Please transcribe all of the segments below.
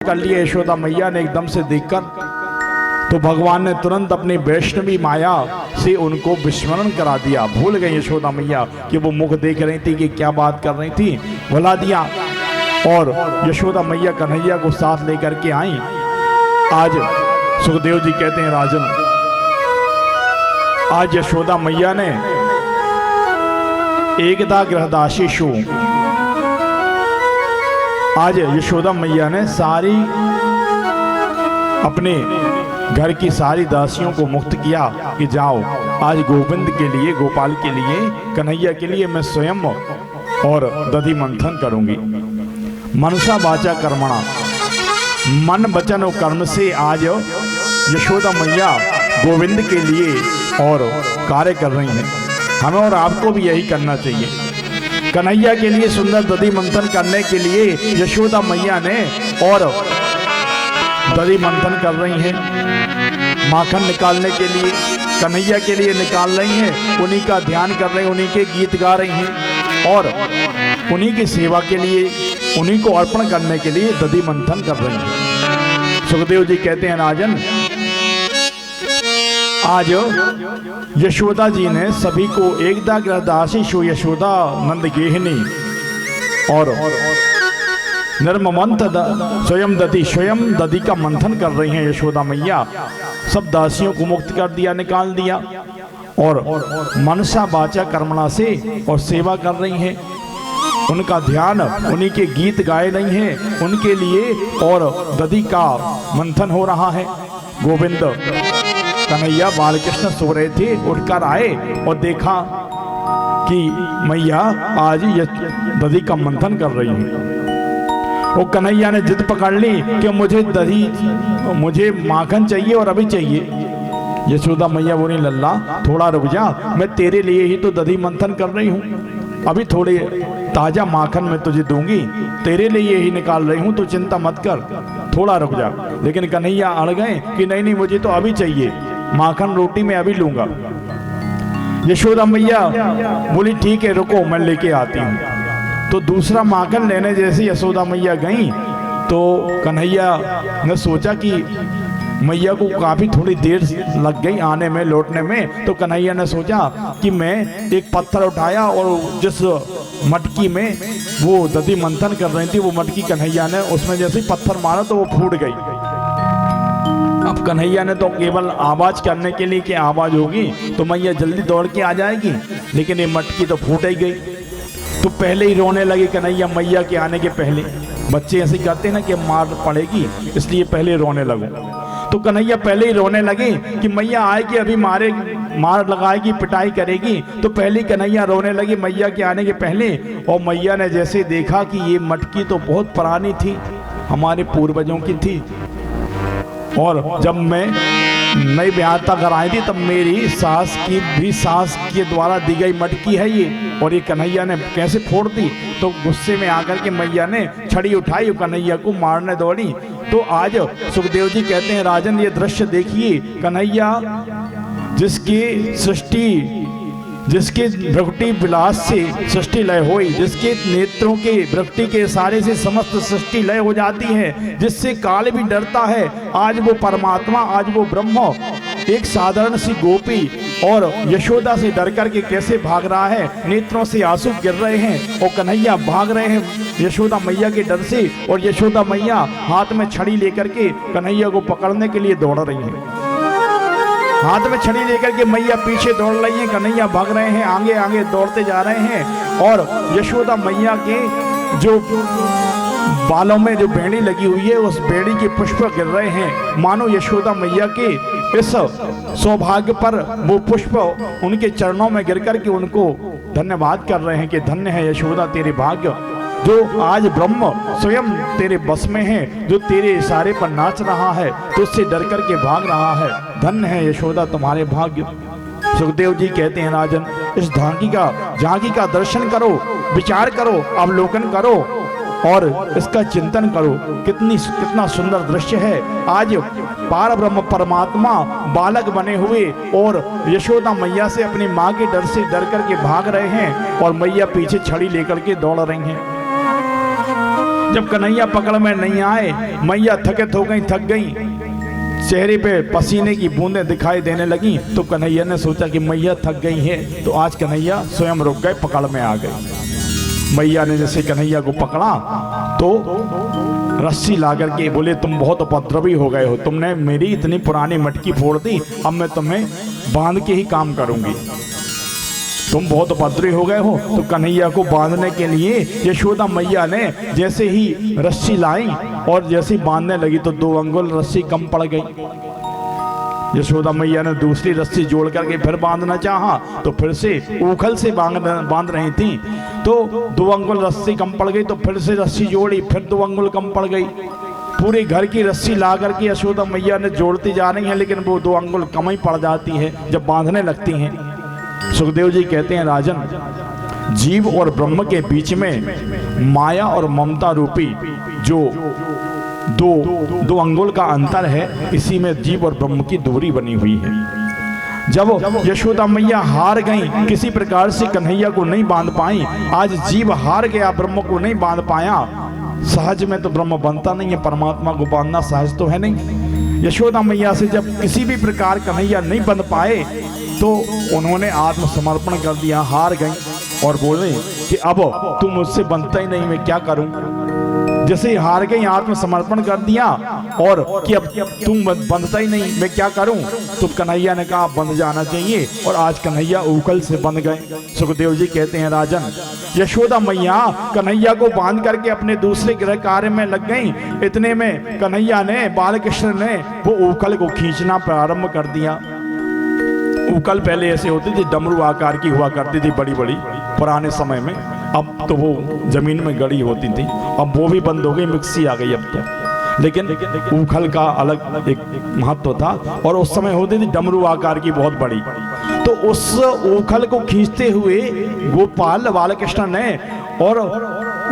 कर लिया यशोदा मैया ने एकदम से देखकर, तो भगवान ने तुरंत अपनी वैष्णवी माया से उनको विस्मरण करा दिया। भूल गई यशोदा मैया कि वो मुख देख रही थी कि क्या बात कर रही थी, भुला दिया। और यशोदा मैया कन्हैया को साथ लेकर के आई। आज सुखदेव जी कहते हैं राजन, आज यशोदा मैया ने एकदा गृहदासीषु, आज यशोदा मैया ने सारी अपने घर की सारी दासियों को मुक्त किया कि जाओ आज गोविंद के लिए, गोपाल के लिए, कन्हैया के लिए मैं स्वयं और दधि मंथन करूंगी। मनसा वाचा कर्मणा, मन वचन और कर्म से आज यशोदा मैया गोविंद के लिए और कार्य कर रही हैं। हमें और आपको भी यही करना चाहिए। कन्हैया के लिए सुंदर दधि मंथन करने के लिए यशोदा मैया ने और दधि मंथन कर रही हैं। माखन निकालने के लिए कन्हैया के लिए निकाल रही हैं, उन्हीं का ध्यान कर रही हैं, उन्हीं के गीत गा रही हैं और उन्हीं की सेवा के लिए, उन्हीं को अर्पण करने के लिए दधि मंथन कर रही हैं। सुखदेव जी कहते हैं राजन, आज यशोदा जी ने सभी को एकदा गृहदासीषु यशोदा नंद गेहिनी और निर्ममंत स्वयं दधि का मंथन कर रही हैं यशोदा मैया। सब दासियों को मुक्त कर दिया, निकाल दिया और मनसा वाचा कर्मणा से और सेवा कर रही हैं। उनका ध्यान, उन्हीं के गीत गाए रही हैं, उनके लिए और दधि का मंथन हो रहा है। गोविंद कन्हैया बालकृष्ण सो रहे थे, उठकर आए और देखा कि मैया आज दधि का मंथन कर रही है। वो कन्हैया ने जिद पकड़ ली कि मुझे दधि, मुझे माखन चाहिए और अभी चाहिए। यशोदा मैया बोली, लल्ला थोड़ा रुक जा, मैं तेरे लिए ही तो दधि मंथन कर रही हूँ, अभी थोड़े ताजा माखन मैं तुझे दूंगी, तेरे लिए ही निकाल रही हूँ, तो चिंता मत कर, थोड़ा रुक जा। लेकिन कन्हैया अड़ गए कि नहीं नहीं, मुझे तो अभी चाहिए माखन, रोटी मैं अभी लूंगा। यशोदा मैया बोली ठीक है रुको, मैं लेके आती हूँ। तो दूसरा माखन लेने जैसे यशोदा मैया गई तो कन्हैया ने सोचा कि मैया को काफी थोड़ी देर लग गई आने में, लौटने में। तो कन्हैया ने सोचा कि मैं एक पत्थर उठाया और जिस मटकी में वो दधि मंथन कर रही थी वो मटकी कन्हैया ने उसमें जैसे ही पत्थर मारा तो वो फूट गई। अब कन्हैया ने तो केवल आवाज करने के लिए कि आवाज होगी तो मैया जल्दी दौड़ के आ जाएगी, लेकिन ये मटकी तो फूट ही गई। तो पहले ही रोने लगे कन्हैया मैया के आने के पहले। बच्चे ऐसे करते हैं ना कि मार पड़ेगी इसलिए पहले रोने लगो। तो कन्हैया पहले ही रोने लगे कि मैया आएगी अभी मार लगाएगी, पिटाई करेगी। तो पहले कन्हैया रोने लगे मैया के आने के पहले। और मैया ने जैसे देखा कि ये मटकी तो बहुत पुरानी थी, हमारे पूर्वजों की थी, और जब मैं नई ब्याहता घर आई थी तब मेरी सास के द्वारा दी गई मटकी है ये, और ये कन्हैया ने कैसे फोड़ दी। तो गुस्से में आकर के मैया ने छड़ी उठाई और कन्हैया को मारने दौड़ी। तो आज सुखदेव जी कहते हैं राजन, ये दृश्य देखिए, कन्हैया जिसके भ्रकुटी विलास से सृष्टि लय हुई, जिसके नेत्रों के भ्रकुटी के इशारे से समस्त सृष्टि लय हो जाती है, जिससे काल भी डरता है, आज वो परमात्मा, आज वो ब्रह्म एक साधारण सी गोपी और यशोदा से डर करके कैसे भाग रहा है, नेत्रों से आंसू गिर रहे हैं और कन्हैया भाग रहे हैं यशोदा मैया के डर से, और यशोदा मैया हाथ में छड़ी लेकर के कन्हैया को पकड़ने के लिए दौड़ रही है। हाथ में छड़ी लेकर के मैया पीछे दौड़ रही हैं, कन्हैया भाग रहे हैं, आगे आगे दौड़ते जा रहे हैं। और यशोदा मैया के जो बालों में जो बेड़ी लगी हुई है उस बेड़ी के पुष्प गिर रहे हैं, मानो यशोदा मैया के इस सौभाग्य पर वो पुष्प उनके चरणों में गिर करके उनको धन्यवाद कर रहे हैं कि धन्य है यशोदा तेरे भाग्य, जो आज ब्रह्म स्वयं तेरे बस में है, जो तेरे इशारे पर नाच रहा है, तुझसे डर करके भाग रहा है, धन्य है यशोदा तुम्हारे भाग्य। सुखदेव जी कहते हैं राजन, इस झांकी का दर्शन करो, विचार करो, अवलोकन करो और इसका चिंतन करो। कितना सुंदर दृश्य है। आज पार ब्रह्म परमात्मा बालक बने हुए और यशोदा मैया से अपनी माँ के डर से डर करके भाग रहे हैं और मैया पीछे छड़ी लेकर के दौड़ रही हैं। जब कन्हैया पकड़ में नहीं आए, मैया थकित हो गई, थक गई, चेहरे पे पसीने की बूंदें दिखाई देने लगी। तो कन्हैया ने सोचा कि मैया थक गई है, तो आज कन्हैया स्वयं रुक गए, पकड़ में आ गए। मैया ने जैसे कन्हैया को पकड़ा तो रस्सी ला करके बोले, तुम बहुत उपद्रवी हो गए हो, तुमने मेरी इतनी पुरानी मटकी फोड़ दी, अब मैं तुम्हें बांध के ही काम करूंगी, तुम बहुत उपद्रवी हो गए हो। तो कन्हैया को बांधने के लिए यशोदा मैया ने जैसे ही रस्सी लाई और जैसे ही बांधने लगी तो 2 अंगुल रस्सी कम पड़ गई। यशोदा मैया ने दूसरी रस्सी जोड़ करके फिर बांधना चाहा तो फिर से ऊखल से बांध रही थी, तो 2 अंगुल रस्सी कम पड़ गई, तो फिर से रस्सी जोड़ी, फिर 2 अंगुल कम पड़ गई। पूरे घर की रस्सी ला करके यशोदा मैया ने जोड़ती जा रही है, लेकिन वो 2 अंगुल कम ही पड़ जाती है जब बांधने लगती हैं। सुखदेव जी कहते हैं, राजन, जीव और ब्रह्म के बीच में माया और ममता रूपी जो दो अंगुल का अंतर है, इसी में जीव और ब्रह्म की दूरी बनी हुई है। जब यशोदा मैया हार गई, किसी प्रकार से कन्हैया को नहीं बांध पाई, आज जीव हार गया, ब्रह्म को नहीं बांध पाया। सहज में तो ब्रह्म बनता नहीं है, परमात्मा को बांधना सहज तो है नहीं। यशोदा मैया से जब किसी भी प्रकार कन्हैया नहीं बंध पाए तो उन्होंने आत्मसमर्पण कर दिया, हार गई और बोले कि अब तुम मुझसे बनता ही नहीं, मैं क्या करूं। जैसे ही हार गई, आत्मसमर्पण कर दिया और कि अब तुम बंधता ही नहीं, मैं क्या करूं। तो कन्हैया ने कहा बंध जाना चाहिए, और आज कन्हैया ऊखल से बंध गए। सुखदेव जी कहते हैं, राजन, यशोदा मैया कन्हैया को बांध करके अपने दूसरे गृह कार्य में लग गई। इतने में कन्हैया ने, बालकृष्ण ने वो ऊखल को खींचना प्रारंभ कर दिया। ऊखल पहले ऐसे होती थी, डमरू आकार की हुआ करती थी, बड़ी बड़ी पुराने समय में। अब तो वो जमीन में गड़ी होती थी, अब वो भी बंद हो गई, मिक्सी आ गई अब तो। लेकिन ऊखल का अलग एक महत्व था, और उस समय होती थी डमरू आकार की बहुत बड़ी। तो उस ऊखल को खींचते हुए गोपाल बालकृष्ण ने, और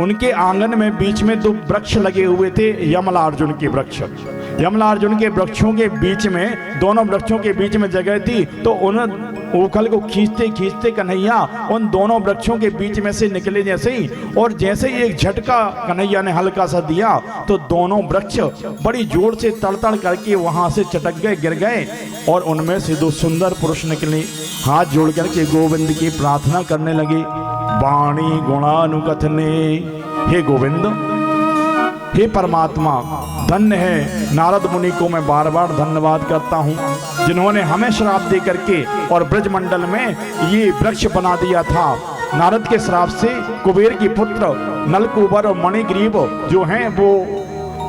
उनके आंगन में बीच में 2 वृक्ष लगे हुए थे, यमलार्जुन के वृक्ष। यमलार्जुन के वृक्षों के बीच में, दोनों वृक्षों के बीच में जगह थी, तो उन ऊखल को खींचते खींचते कन्हैया उन दोनों वृक्षों के बीच में से निकले जैसे ही, और जैसे ही एक झटका कन्हैया ने हल्का सा दिया तो दोनों वृक्ष बड़ी जोर से तड़तड़ करके वहां से चटक गए, गिर गए, और उनमें से 2 सुंदर पुरुष निकले, हाथ जोड़ करके गोविंद की प्रार्थना करने लगे। वाणी गुणानुकथने, हे गोविंद, हे परमात्मा, धन्य है नारद मुनि को मैं बार बार धन्यवाद करता हूँ, जिन्होंने हमें श्राप दे करके और ब्रजमंडल में ये वृक्ष बना दिया था। नारद के श्राप से कुबेर की पुत्र नलकूबर और मणिग्रीव जो हैं वो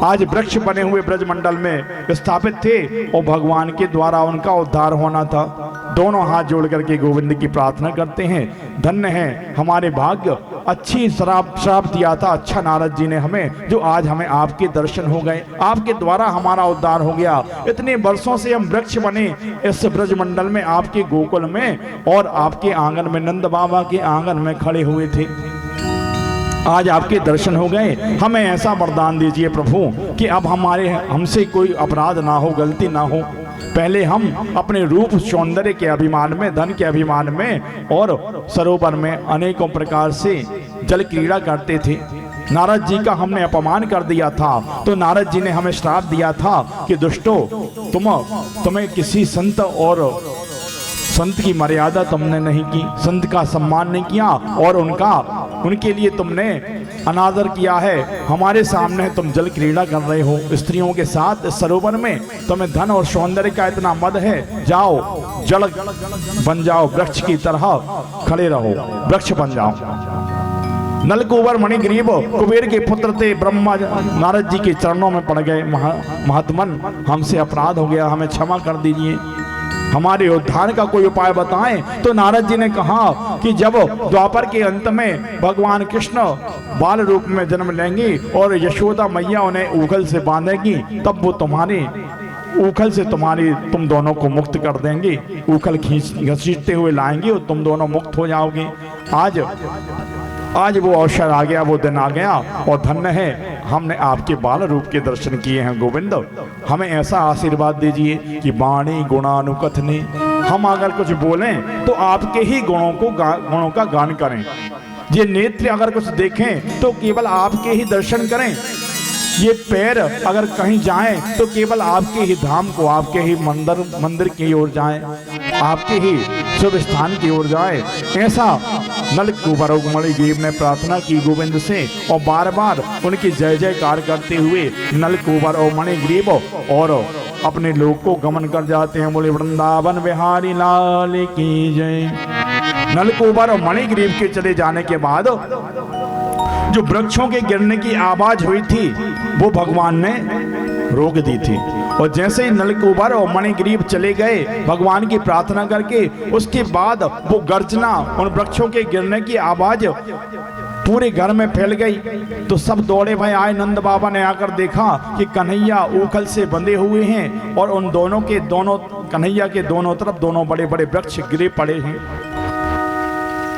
आज वृक्ष बने हुए ब्रजमंडल में स्थापित थे, और भगवान के द्वारा उनका उद्धार होना था। दोनों हाथ जोड़ करके गोविंद की प्रार्थना करते हैं, धन्य है हमारे भाग्य, अच्छी श्राप दिया था अच्छा नारद जी ने हमें, जो आज हमें आपके दर्शन हो गए, आपके द्वारा हमारा उद्धार हो गया। इतने वर्षों से हम वृक्ष बने इस ब्रजमंडल में, आपके गोकुल में, और आपके आंगन में, नंद बाबा के आंगन में खड़े हुए थे, आज आपके दर्शन हो गए। हमें ऐसा वरदान दीजिए प्रभु कि अब हमसे कोई अपराध ना हो, गलती ना हो। पहले हम अपने रूप सौंदर्य के अभिमान में, धन के अभिमान में और सरोवर में अनेकों प्रकार से जल क्रीड़ा करते थे। नारद जी का हमने अपमान कर दिया था, तो नारद जी ने हमें श्राप दिया था कि दुष्टो, तुम्हें किसी संत और संत की मर्यादा तुमने नहीं की, संत का सम्मान नहीं किया, और उनके लिए तुमने अनादर किया है। हमारे सामने तुम जल क्रीड़ा कर रहे हो स्त्रियों के साथ सरोवर में, तुम्हें धन और सौंदर्य का इतना मद है, जाओ जल बन जाओ, वृक्ष की तरह खड़े रहो, वृक्ष बन जाओ। नलकूबर मणिग्रीव कुबेर के पुत्र थे, ब्रह्मा नारद जी के चरणों में पड़ गए, महात्मन हमसे अपराध हो गया, हमें क्षमा कर दीजिए, हमारे उद्धार का कोई उपाय बताएं। तो नारद जी ने कहा कि जब द्वापर के अंत में भगवान कृष्ण बाल रूप में जन्म लेंगे और यशोदा मैया उन्हें ऊखल से बांधेगी, तब वो तुम्हारे ऊखल से तुम दोनों को मुक्त कर देंगे, ऊखल घसीटते हुए लाएंगे और तुम दोनों मुक्त हो जाओगे। आज वो अवसर आ गया, वो दिन आ गया, और धन्य है हमने आपके बाल रूप के दर्शन किए हैं। गोविंद हमें ऐसा आशीर्वाद दीजिए कि वाणी गुणानुकथने, हम अगर कुछ बोलें तो आपके ही गुणों का गान करें। ये नेत्र अगर कुछ देखें तो केवल आपके ही दर्शन करें, ये पैर अगर कहीं जाएं तो केवल आपके ही धाम को, आपके ही मंदिर की ओर जाएं, आपके ही शुभ स्थान की ओर जाएं। ऐसा नलकूबर और मणिग्रीव ने प्रार्थना की गोविंद से, और बार बार उनकी जय जयकार करते हुए नलकूबर और मणिग्रीव और अपने लोक को गमन कर जाते हैं। बोले वृंदावन बिहारी लाल की जय। नलकूबर और मणिग्रीव के चले जाने के बाद जो वृक्षों के गिरने की आवाज हुई थी वो भगवान ने रोक दी थी, और जैसे ही नलकूबर और मणिग्रीव चले गए भगवान की प्रार्थना करके, उसके बाद वो गर्जना, उन वृक्षों के गिरने की आवाज पूरे घर में फैल गई। तो सब दौड़े भाई आए। नंद बाबा ने आकर देखा कि कन्हैया ऊखल से बंधे हुए हैं और उन दोनों के दोनों, कन्हैया के दोनों तरफ दोनों बड़े बड़े वृक्ष गिरे पड़े हैं।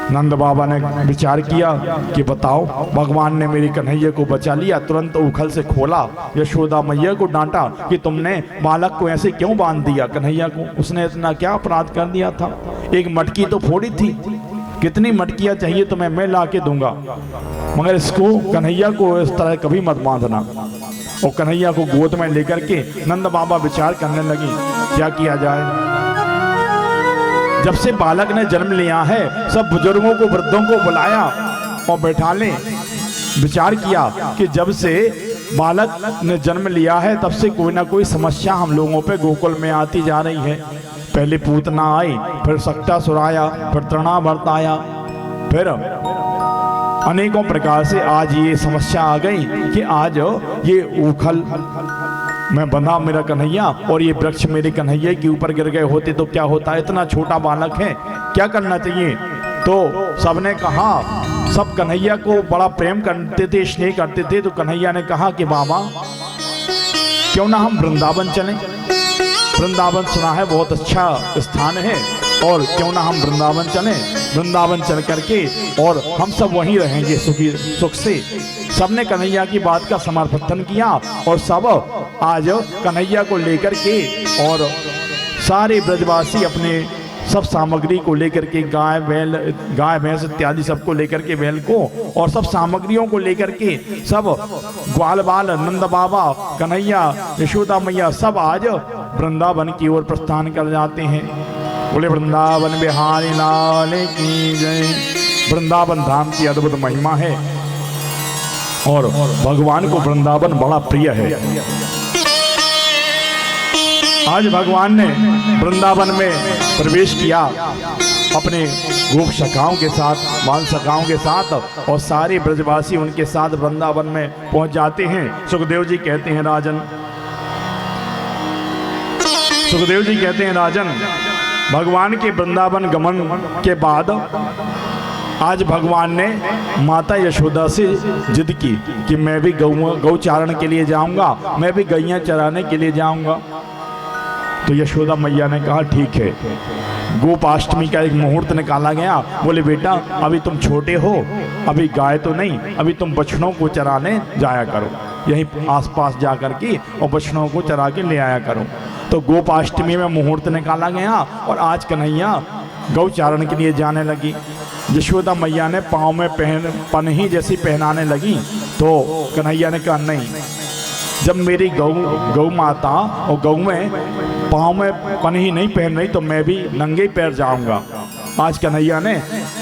नंद बाबा ने विचार किया कि बताओ, भगवान ने मेरी कन्हैया को बचा लिया। तुरंत ऊखल से खोला, यशोदा मैया को डांटा कि तुमने बालक को ऐसे क्यों बांध दिया, कन्हैया को उसने इतना क्या अपराध कर दिया था। एक मटकी तो फोड़ी थी, कितनी मटकियां चाहिए तुम्हें, मैं ला के दूंगा, मगर इसको, कन्हैया को इस तरह कभी मत बांधना। और कन्हैया को गोद में लेकर के नंद बाबा विचार करने लगी क्या किया जाए। जब से बालक ने जन्म लिया है सब बुजुर्गों को, वृद्धों को बुलाया और बैठा ले। विचार किया कि जब से बालक ने जन्म लिया है तब से कोई ना कोई समस्या हम लोगों पे गोकुल में आती जा रही है। पहले पूतना आई, फिर सक्टासुर आया, फिर तृणावर्त आया, फिर अनेकों प्रकार से आज ये समस्या आ गई कि आज ये ऊखल मैं बंधा मेरा कन्हैया और ये वृक्ष मेरे कन्हैया के ऊपर गिर गए होते तो क्या होता, इतना छोटा बालक है, क्या करना चाहिए। तो सबने कहा, सब कन्हैया को बड़ा प्रेम करते थे, स्नेह करते थे। तो कन्हैया ने कहा कि बाबा क्यों ना हम वृंदावन चलें, वृंदावन सुना है बहुत अच्छा स्थान है, और क्यों ना हम वृंदावन चलें, वृंदावन चल करके और हम सब वहीं रहेंगे सुखी सुख से। सबने कन्हैया की बात का समर्थन किया और सब आज कन्हैया को लेकर के और सारे ब्रजवासी अपने सब सामग्री को लेकर के, गाय बैल, गाय भैंस इत्यादि सबको लेकर के, बैल को और सब सामग्रियों को लेकर के सब ग्वाल बाल, नंद बाबा, कन्हैया, यशोदा मैया सब आज वृंदावन की ओर प्रस्थान कर जाते हैं। बोले वृंदावन बिहारी लाल की जय। वृंदावन धाम की अद्भुत महिमा है और भगवान को वृंदावन बड़ा प्रिय है। आज भगवान ने वृंदावन में प्रवेश किया अपने गोप सखाओं के साथ, बाल सखाओं के साथ, और सारे ब्रजवासी उनके साथ वृंदावन में पहुंच जाते हैं। सुखदेव जी कहते हैं राजन, सुखदेव जी कहते हैं राजन, भगवान के वृंदावन गमन के बाद आज भगवान ने माता यशोदा से जिद की कि मैं भी गौचारण के लिए जाऊंगा, मैं भी गैया चराने के लिए जाऊंगा। तो यशोदा मैया ने कहा ठीक है। गोपाष्टमी का एक मुहूर्त निकाला गया। बोले बेटा अभी तुम छोटे हो, अभी गाय तो नहीं, अभी तुम बछड़ों को चराने जाया करो, यहीं आसपास जा कर के और बछड़ों को चरा के ले आया करो। तो गोपाष्टमी में मुहूर्त निकाला गया और आज कन्हैया गौचारण के लिए जाने लगी। यशोदा मैया ने पाँव में पन्ही जैसी पहनाने लगी तो कन्हैया ने कहा नहीं, जब मेरी गौ माता और गौ में पाँव में पन्ही नहीं पहन रही तो मैं भी नंगे पैर जाऊंगा। आज कन्हैया ने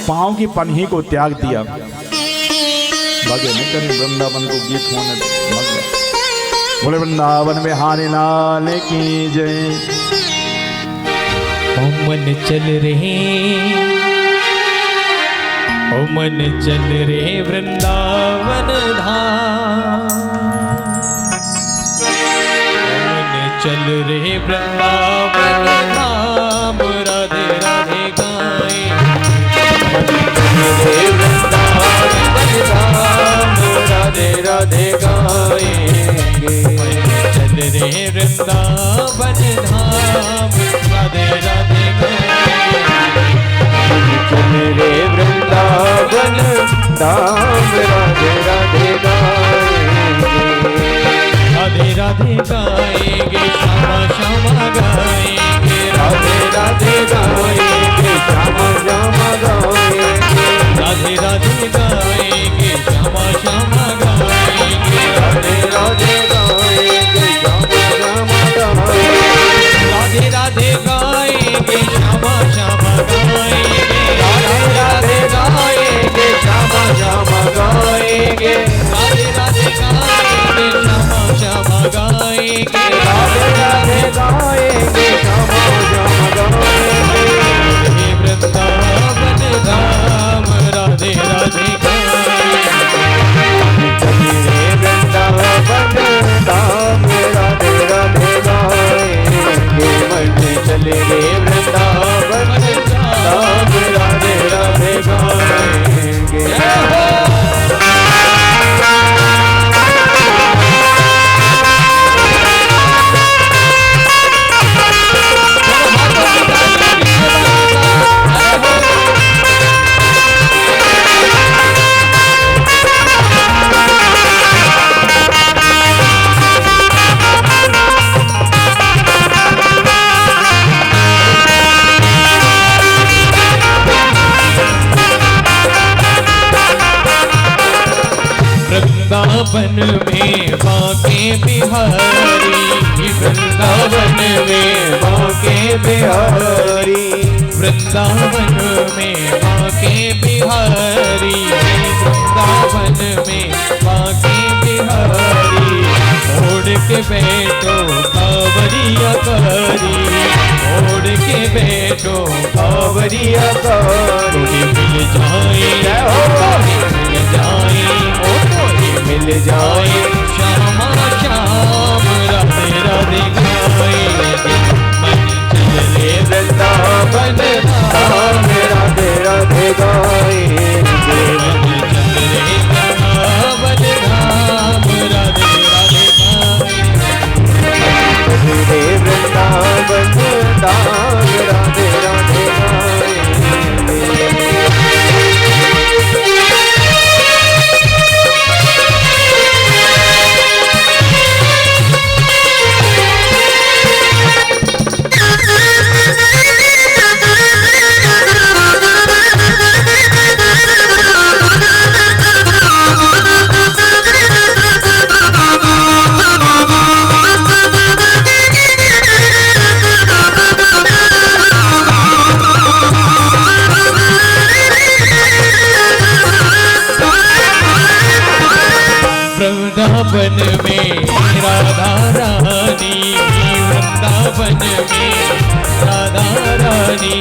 पाँव की पन्ही को त्याग दिया। भागे नहीं करें, वृंदावन को गीत होने लगे। बोले वृंदावन बिहारी लाल की जय। ओ मन चल रहे, ओ मन चल रहे वृंदावन धाम, चल रहे वृंदावन धाम, राधे राधे गाए। चल रहे वृंदावन धाम, राधे राधे गाएंगे। चल रहे वृंदावन धाम, राधे राधे गाएंगे। चल रहे वृंदावन धाम, राधे राधे गाएंगे। राधे राधे गाएंगे, श्यामा श्यामा गाएंगे। राधे राधे गाएंगे, श्यामा श्यामा गाएंगे। राधे राधे गाएंगे, श्यामा श्यामा गाएंगे। राधे राधे राधे राधे गाएंगे श्यामा श्यामा गाएंगे वृंदावन धाम राधे राधे गाएंगे वृंदावन धाम राधे राधे गाएंगे मन चले गे वृंदावन धाम राधे राधे गाएंगे वृंदावन में बाके बिहारी वृंदावन में बाके बिहारी वृंदावन में बाके बिहारी वृंदावन में बाके बिहारी ओढ़ के बैठो कांवरिया कारी ओढ़ के बैठो कांवरिया कारी मिल जाए मिल जाए मिल जाए श्यामा श्याम राधे राधे गाएंगे मन चले वृंदावन धाम राधे राधे गाएंगे मन चले वृंदावन धाम राधे राधे गाएंगे वृंदावन धाम राधे राधे गाएंगे वृंदावन में राधा रानी वृंदावन में राधा रानी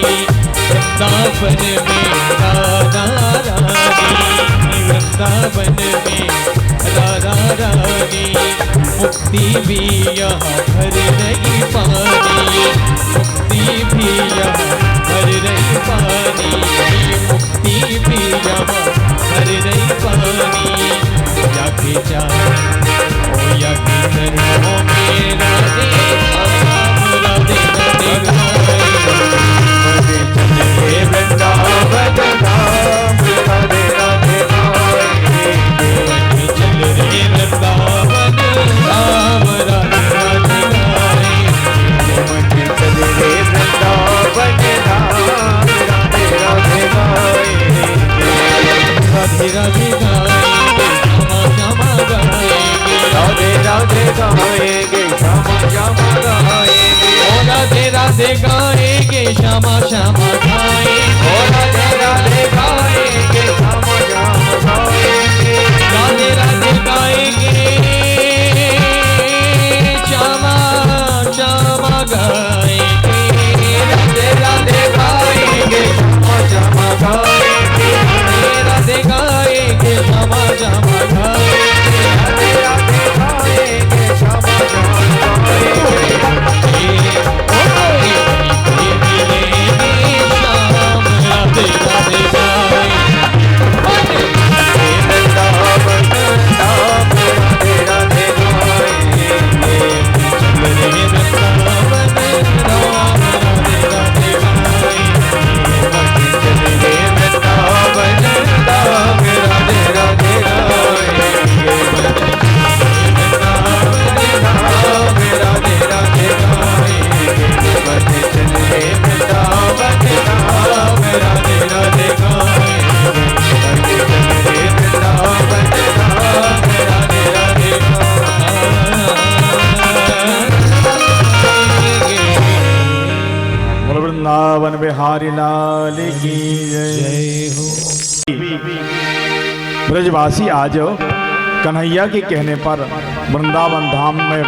वृंदावन में राधा रानी वृंदावन में राधा रानी मुक्ति भी यहाँ भर नहीं पानी मुक्ति भी यहाँ भर नहीं पानी मुक्ति भी यहाँ भर नहीं पानी याके जान ओ याके चरणों में राधे राधे राधे गाएंगे चले वृंदावन धाम राधे राधे गाएंगे चल रे वृंदावन धाम राधे राधे गाएंगे चल रे वृंदावन धाम राधे राधे गाएंगे राधे राधे गाएंगे राधे राधे गाएंगे श्यामा श्यामा गाएंगे ओ राधे राधे गाएंगे श्यामा श्यामा गाएंगे ओ राधे राधे गाएंगे श्यामा श्यामा गाएंगे राधे राधे गाएंगे श्यामा श्यामा गाएंगे राधे राधे गाएंगे श्यामा श्यामा गाएंगे राधे गाएंगे श्यामा श्यामा गाएंगे राधे राधे गाएंगे श्यामा श्यामा वृंदावन बिहारी लाल की जय हो। ब्रजवासी आज कन्हैया के कहने पर वृंदावन धाम में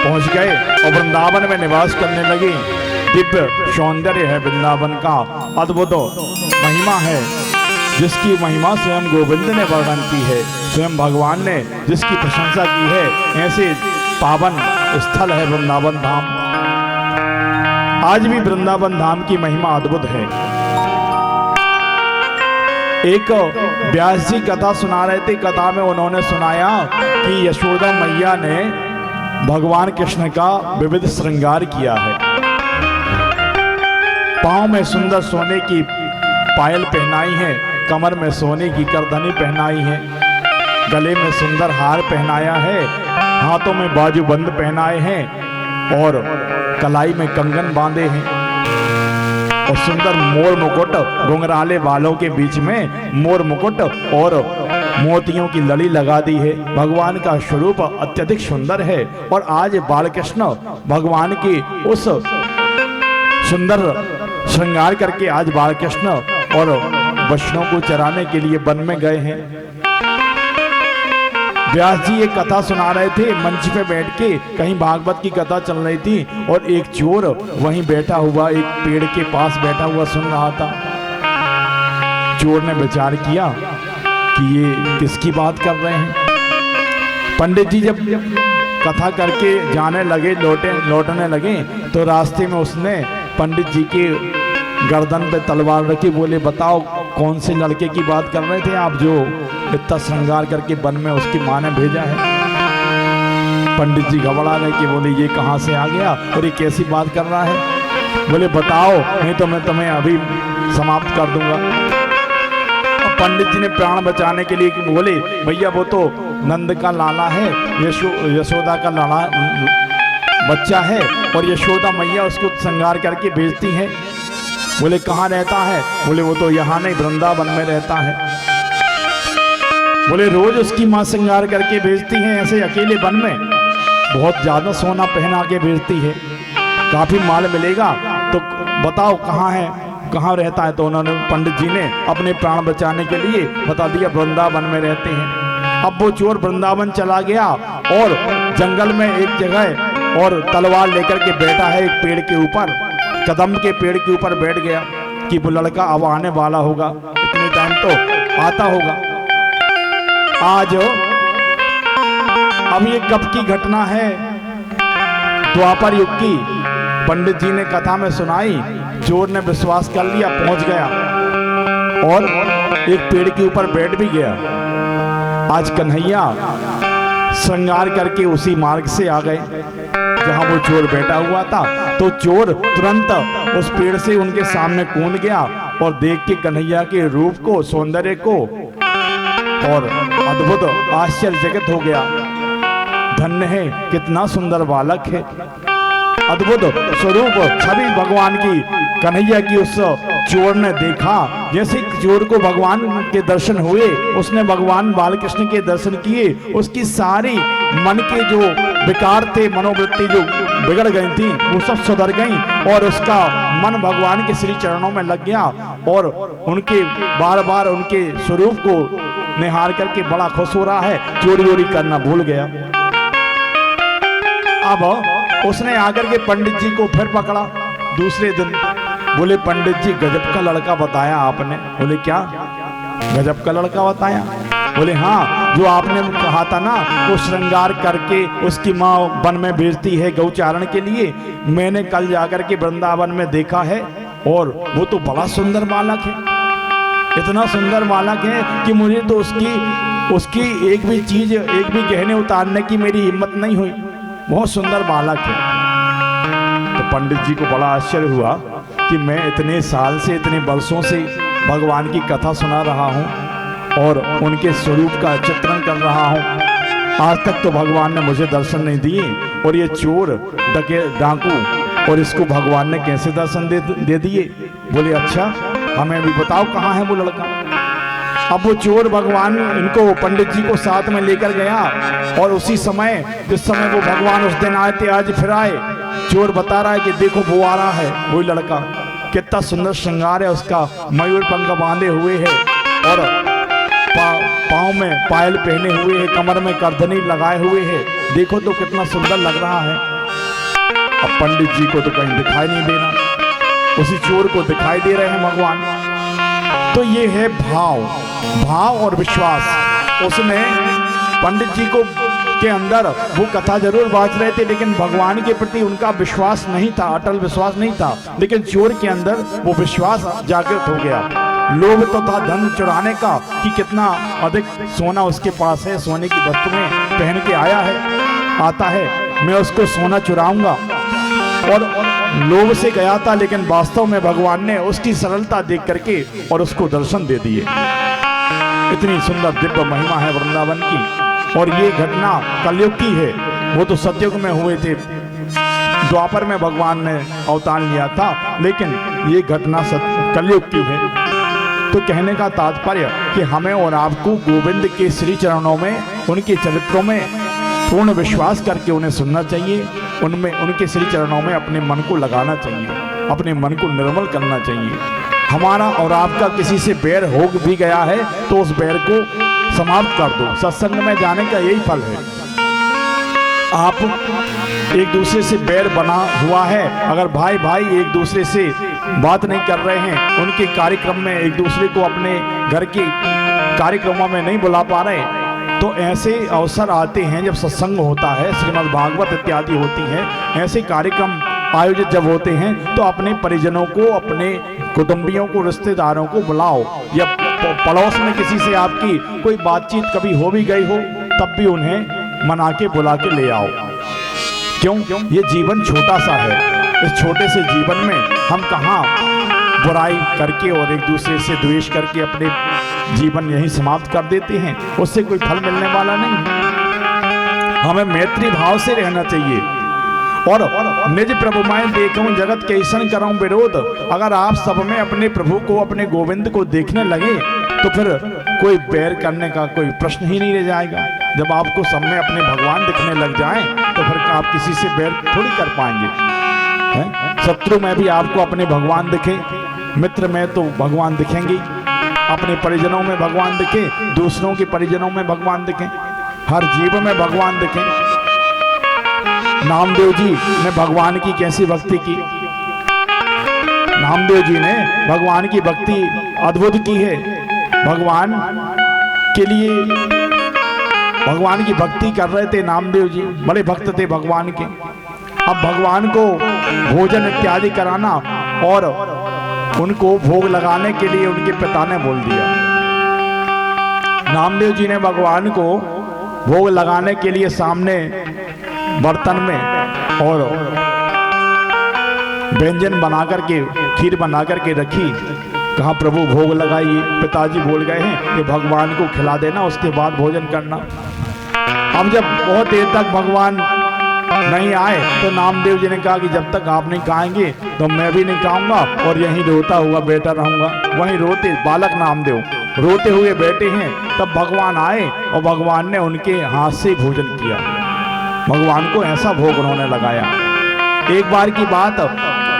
पहुंच गए और वृंदावन में निवास करने लगे। दिव्य सौंदर्य है वृंदावन का, अद्भुत महिमा है, जिसकी महिमा स्वयं गोविंद ने वर्णन की है, स्वयं भगवान ने जिसकी प्रशंसा की है। ऐसे पावन स्थल है वृंदावन धाम। आज भी वृंदावन धाम की महिमा अद्भुत है। एक व्यास जी कथा सुना रहे थे, कथा में उन्होंने सुनाया कि यशोदा मैया ने भगवान कृष्ण का विविध श्रृंगार किया है। पांव में सुंदर सोने की पायल पहनाई है, कमर में सोने की करधनी पहनाई है, गले में सुंदर हार पहनाया है, हाथों में बाजूबंद पहनाए हैं और कलाई में कंगन बांधे हैं और सुंदर मोर मुकुट, घुंघराले बालों के बीच में मोर मुकुट और मोतियों की लड़ी लगा दी है। भगवान का स्वरूप अत्यधिक सुंदर है। और आज बालकृष्ण भगवान की उस सुंदर श्रृंगार करके आज बालकृष्ण और वैष्णव को चराने के लिए वन में गए हैं। व्यास जी एक कथा सुना रहे थे मंच पे बैठ के, कहीं भागवत की कथा चल रही थी और एक चोर वहीं बैठा हुआ एक पेड़ के पास बैठा हुआ सुन रहा था। चोर ने विचार किया कि ये किसकी बात कर रहे हैं। पंडित जी जब कथा करके जाने लगे, लौटने लगे, तो रास्ते में उसने पंडित जी के गर्दन पे तलवार रखी। बोले बताओ कौन से लड़के की बात कर रहे थे आप, जो इतना श्रृंगार करके वन में उसकी माँ ने भेजा है। पंडित जी घबरा गए कि बोले ये कहाँ से आ गया और ये कैसी बात कर रहा है। बोले बताओ नहीं तो मैं तुम्हें अभी समाप्त कर दूंगा। पंडित जी ने प्राण बचाने के लिए बोले भैया वो तो नंद का लाला है, यशोदा का लाला बच्चा है और यशोदा मैया उसको श्रृंगार करके भेजती है। बोले कहाँ रहता है? बोले वो तो यहाँ नहीं वृंदावन में रहता है। बोले रोज उसकी माँ श्रृंगार करके भेजती है ऐसे अकेले वन में, बहुत ज्यादा सोना पहना के भेजती है, काफी माल मिलेगा, तो बताओ कहाँ है, कहाँ रहता है। तो उन्होंने पंडित जी ने अपने प्राण बचाने के लिए बता दिया वृंदावन में रहते हैं। अब वो चोर वृंदावन चला गया और जंगल में एक जगह और तलवार लेकर के बैठा है एक पेड़ के ऊपर, कदम के पेड़ के ऊपर बैठ गया कि वो लड़का अब आने वाला होगा, इतने टाइम तो आता होगा। आज अब ये कब की घटना है? द्वापर युग की। पंडित जी ने कथा में सुनाई, चोर ने विश्वास कर लिया, पहुंच गया और एक पेड़ के ऊपर बैठ भी गया। आज कन्हैया श्रृंगार करके उसी मार्ग से आ गए जहां वो चोर बैठा हुआ था। तो चोर तुरंत उस पेड़ से उनके सामने कूद गया और देख के कन्हैया के रूप को, सौंदर्य को और अद्भुत आश्चर्यचकित हो गया। धन्य है, कितना सुंदर बालक है, अद्भुत स्वरूप छवि भगवान की कन्हैया की उस चोर ने देखा। जैसे चोर को भगवान के दर्शन हुए, उसने भगवान बालकृष्ण के दर्शन किए, उसकी सारी मन के जो विकार थे, मनोवृत्ति जो बिगड़ गई थी, वो सब सुधर गई और उसका मन भगवान के श्री चरणों में लग गया और उनके बार बार उनके स्वरूप को निहार करके बड़ा खुश हो रहा है, चोरी वोरी करना भूल गया। अब उसने आकर के पंडित जी को फिर पकड़ा दूसरे दिन। बोले पंडित जी गजब का लड़का बताया आपने। बोले क्या गजब का लड़का बताया? बोले हाँ, जो आपने कहा था ना वो श्रृंगार करके उसकी माँ वन में भेजती है गौचारण के लिए, मैंने कल जाकर के वृंदावन में देखा है और वो तो बड़ा सुंदर बालक है, इतना सुंदर बालक है कि मुझे तो उसकी एक भी चीज, एक भी गहने उतारने की मेरी हिम्मत नहीं हुई, बहुत सुंदर बालक है। तो पंडित जी को बड़ा आश्चर्य हुआ कि मैं इतने साल से, इतने वर्षों से भगवान की कथा सुना रहा हूँ और उनके स्वरूप का चित्रण कर रहा हूँ, आज तक तो भगवान ने मुझे दर्शन नहीं दिए और ये चोर डाकू और इसको भगवान ने कैसे दर्शन दे दिए। बोले अच्छा हमें भी बताओ कहाँ है वो लड़का। अब वो चोर भगवान इनको पंडित जी को साथ में लेकर गया और उसी समय जिस समय वो भगवान उस दिन आए थे आज फिर आए। चोर बता रहा है कि देखो वो आ रहा है, वही लड़का, कितना सुंदर श्रृंगार है उसका, मयूर पंख बांधे हुए है और पाँव में पायल पहने हुए है, कमर में करधनी लगाए हुए है, देखो तो कितना सुंदर लग रहा है। अब पंडित जी को तो कहीं दिखाई नहीं दे रहा, उसी चोर को दिखाई दे रहे हैं भगवान। तो ये है भाव और विश्वास। उसने पंडित जी को के अंदर वो कथा जरूर बाँच रहे थे, लेकिन भगवान के प्रति उनका विश्वास नहीं था, अटल विश्वास नहीं था। लेकिन चोर के अंदर वो विश्वास जागृत हो गया। लोभ तो था धन चुराने का कि कितना अधिक सोना उसके पास है, सोने की वस्तुएं पहन के आता है, मैं उसको सोना चुराऊंगा। और लोभ से गया था, लेकिन वास्तव में भगवान ने उसकी सरलता देख करके और उसको दर्शन दे दिए। इतनी सुंदर दिव्य महिमा है वृंदावन की। और ये घटना कलयुग की है, वो तो सतयुग में हुए थे, द्वापर में भगवान ने अवतार लिया था, लेकिन ये घटना कलयुग की है। तो कहने का तात्पर्य कि हमें और आपको गोविंद के श्री चरणों में, उनके चरित्रों में पूर्ण विश्वास करके उन्हें सुनना चाहिए, उनमें उनके श्री चरणों में अपने मन को लगाना चाहिए, अपने मन को निर्मल करना चाहिए। हमारा और आपका किसी से बैर हो भी गया है तो उस बैर को समाप्त कर दो। सत्संग में जाने का यही फल है। आप एक दूसरे से बैर बना हुआ है, अगर भाई एक दूसरे से बात नहीं कर रहे हैं, उनके कार्यक्रम में एक दूसरे को अपने घर के कार्यक्रमों में नहीं बुला पा रहे, तो ऐसे अवसर आते हैं जब सत्संग होता है, श्रीमद् भागवत इत्यादि होती है, ऐसे कार्यक्रम आयोजित जब होते हैं तो अपने परिजनों को, अपने कुटुंबियों को, रिश्तेदारों को बुलाओ। या पड़ोस में किसी से आपकी कोई बातचीत कभी हो भी गई हो, तब भी उन्हें मना के बुला के ले आओ। क्यों? ये जीवन छोटा सा है। इस छोटे से जीवन में हम कहाँ बुराई करके और एक दूसरे से द्वेष करके अपने जीवन यही समाप्त कर देते हैं, उससे कोई फल मिलने वाला नहीं। हमें मैत्री भाव से रहना चाहिए। और निज प्रभु मैं देखूं जगत कैसन करूं विरोध। अगर आप सब में अपने प्रभु को, अपने गोविंद को देखने लगे तो फिर कोई बैर करने का कोई प्रश्न ही नहीं रह जाएगा। जब आपको सब में अपने भगवान दिखने लग जाएं तो फिर आप किसी से बैर थोड़ी कर पाएंगे। शत्रु में भी आपको अपने भगवान दिखे, मित्र में तो भगवान दिखेंगे, अपने परिजनों में भगवान दिखे, दूसरों के परिजनों में भगवान दिखे, हर जीव में भगवान दिखे। नामदेव जी ने भगवान की कैसी भक्ति की। नामदेव जी ने भगवान की भक्ति अद्भुत की है। भगवान के लिए भगवान की भक्ति कर रहे थे नामदेव जी, बड़े भक्त थे भगवान के। अब भगवान को भोजन इत्यादि कराना और उनको भोग लगाने के लिए उनके पिता ने बोल दिया। नामदेव जी ने भगवान को भोग लगाने के लिए सामने बर्तन में और व्यंजन बना करके, खीर बना करके रखी। कहा प्रभु भोग लगाइए। पिताजी बोल गए हैं कि भगवान को खिला देना, उसके बाद भोजन करना। अब जब बहुत देर तक भगवान नहीं आए तो नामदेव जी ने कहा कि जब तक आप नहीं खाएंगे तो मैं भी नहीं खाऊंगा और यहीं रोता हुआ बैठा रहूंगा। वहीं रोते बालक नामदेव रोते हुए बैठे हैं। तब भगवान आए और भगवान ने उनके हाथ से भोजन किया। भगवान को ऐसा भोग उन्होंने लगाया। एक बार की बात,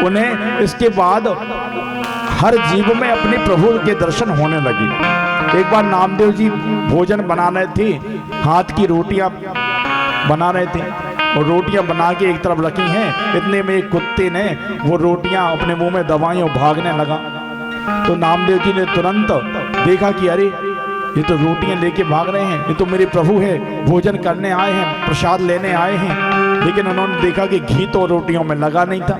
उन्हें इसके बाद हर जीव में अपने प्रभु के दर्शन होने लगे। एक बार नामदेव जी भोजन बना रहे थे, हाथ की रोटियां बना रहे थे और रोटियां बना के एक तरफ रखी हैं। इतने में एक कुत्ते ने वो रोटियां अपने मुंह में दबाई और भागने लगा। तो नामदेव जी ने तुरंत देखा कि अरे ये तो रोटियां लेके भाग रहे हैं, ये तो मेरे प्रभु है, भोजन करने आए हैं, प्रसाद लेने आए हैं। लेकिन उन्होंने देखा कि घी तो रोटियों में लगा नहीं था,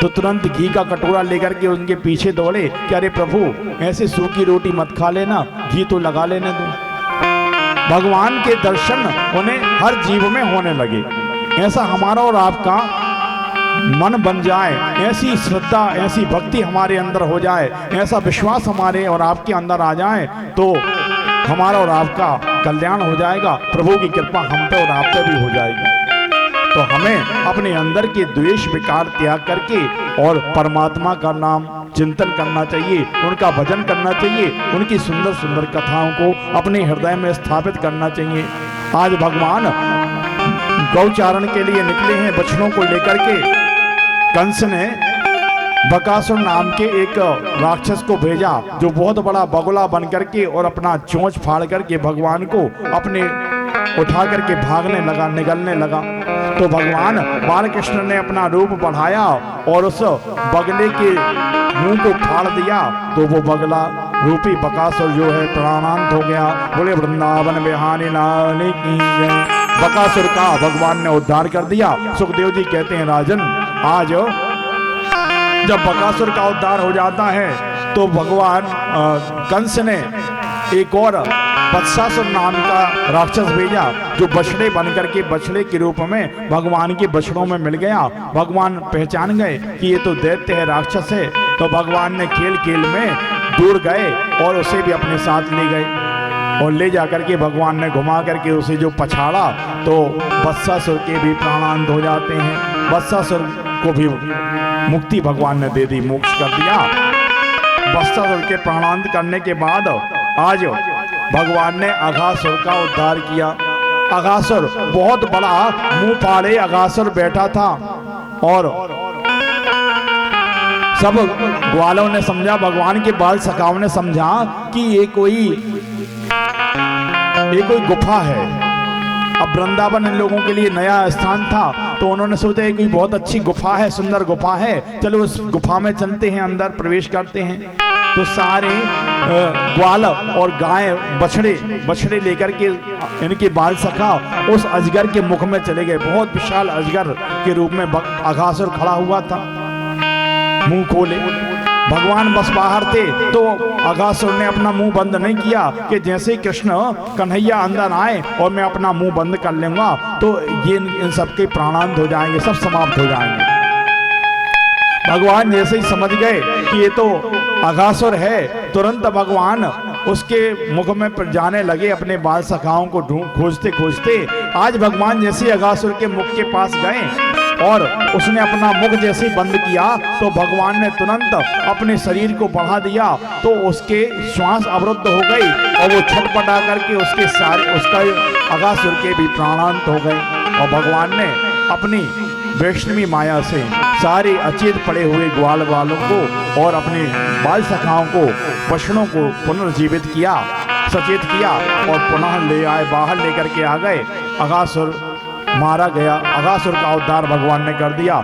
तो तुरंत घी का कटोरा लेकर के उनके पीछे दौड़े कि अरे प्रभु ऐसे सूखी रोटी मत खा लेना, घी तो लगा लेने दो। भगवान के दर्शन उन्हें हर जीव में होने लगे। ऐसा हमारा और आपका मन बन जाए, ऐसी श्रद्धा, ऐसी भक्ति हमारे अंदर हो जाए, ऐसा विश्वास हमारे और आपके अंदर आ जाए तो हमारा और आपका कल्याण हो जाएगा। प्रभु की कृपा हम पे और आप पे भी हो जाएगी। तो हमें अपने अंदर के द्वेष विकार त्याग करके और परमात्मा का नाम चिंतन करना चाहिए, उनका भजन करना चाहिए, उनकी सुंदर सुंदर कथाओं को अपने हृदय में स्थापित करना चाहिए। आज भगवान गौचारण के लिए निकले हैं, बछड़ों को लेकर के। कंस ने बकासुर नाम के एक राक्षस को भेजा जो बहुत बड़ा बगुला बन करके और अपना चोंच फाड़ करके भगवान को अपने उठा करके भागने लगा, निगलने लगा। तो भगवान बालकृष्ण ने अपना रूप बढ़ाया और उस बगले के मुंह को फाड़ दिया। तो वो बगला रूपी बकासुर जो है प्राणांत हो गया। बोले वृंदावन बिहारी लाल की जय। बकासुर का भगवान ने उद्धार कर दिया। सुखदेव जी कहते हैं राजन, आज जब बकासुर का उद्धार हो जाता है तो भगवान कंस ने एक और वत्सासुर नाम का राक्षस भेजा, जो बछड़े बनकर के बछड़े के रूप में भगवान के बछड़ों में मिल गया। भगवान पहचान गए कि ये तो दैत्य है, राक्षस है। तो भगवान ने खेल खेल में दूर गए और उसे भी अपने साथ ले गए और ले जाकर के भगवान ने घुमा करके उसे जो पछाड़ा तो वत्सासुर के भी प्राणांत हो जाते हैं। वत्सासुर को भी मुक्ति भगवान ने दे दी, मोक्ष कर दिया। वत्सासुर के प्राणांत करने के बाद आज भगवान ने अघासुर का उद्धार किया। अघासुर बहुत बड़ा मुंह फाड़े अघासुर बैठा था और सब ग्वालों ने समझा, भगवान के बाल सखाओं ने समझा कि ये कोई गुफा है। अब वृंदावन इन लोगों के लिए नया स्थान था तो उन्होंने सोचा ये कोई बहुत अच्छी गुफा है, सुंदर गुफा है, चलो उस गुफा में चलते हैं, अंदर प्रवेश करते हैं। तो सारे ग्वाल और गाय बछड़े लेकर के इनके बाल सखा उस अजगर के मुख में चले गए। बहुत विशाल अजगर के रूप में अघासुर खड़ा हुआ था, मुंह खोले। भगवान बस बाहर थे तो अघासुर ने अपना मुंह बंद नहीं किया कि जैसे ही कृष्ण कन्हैया अंदर आए और मैं अपना मुंह बंद कर लूंगा तो ये इन सबके प्राणांत हो जाएंगे, सब समाप्त हो जाएंगे। भगवान जैसे ही समझ गए कि ये तो अघासुर है, तुरंत भगवान उसके मुख में जाने लगे, अपने बाल सखाओं को खोजते खोजते। आज भगवान जैसे अघासुर के मुख के पास गए और उसने अपना मुख जैसे बंद किया तो भगवान ने तुरंत अपने शरीर को बढ़ा दिया तो उसके श्वास अवरुद्ध हो गई और वो छटपटा करके उसका अघासुर के भी प्राणांत हो गए। और भगवान ने अपनी वैष्णवी माया से सारे अचेत पड़े हुए ग्वाल वालों को और अपने बाल सखाओं को, पशुओं को पुनर्जीवित किया, सचेत किया और पुनः ले आए, बाहर लेकर के आ गए। अघासुर मारा गया, अघासुर का उद्धार भगवान ने कर दिया।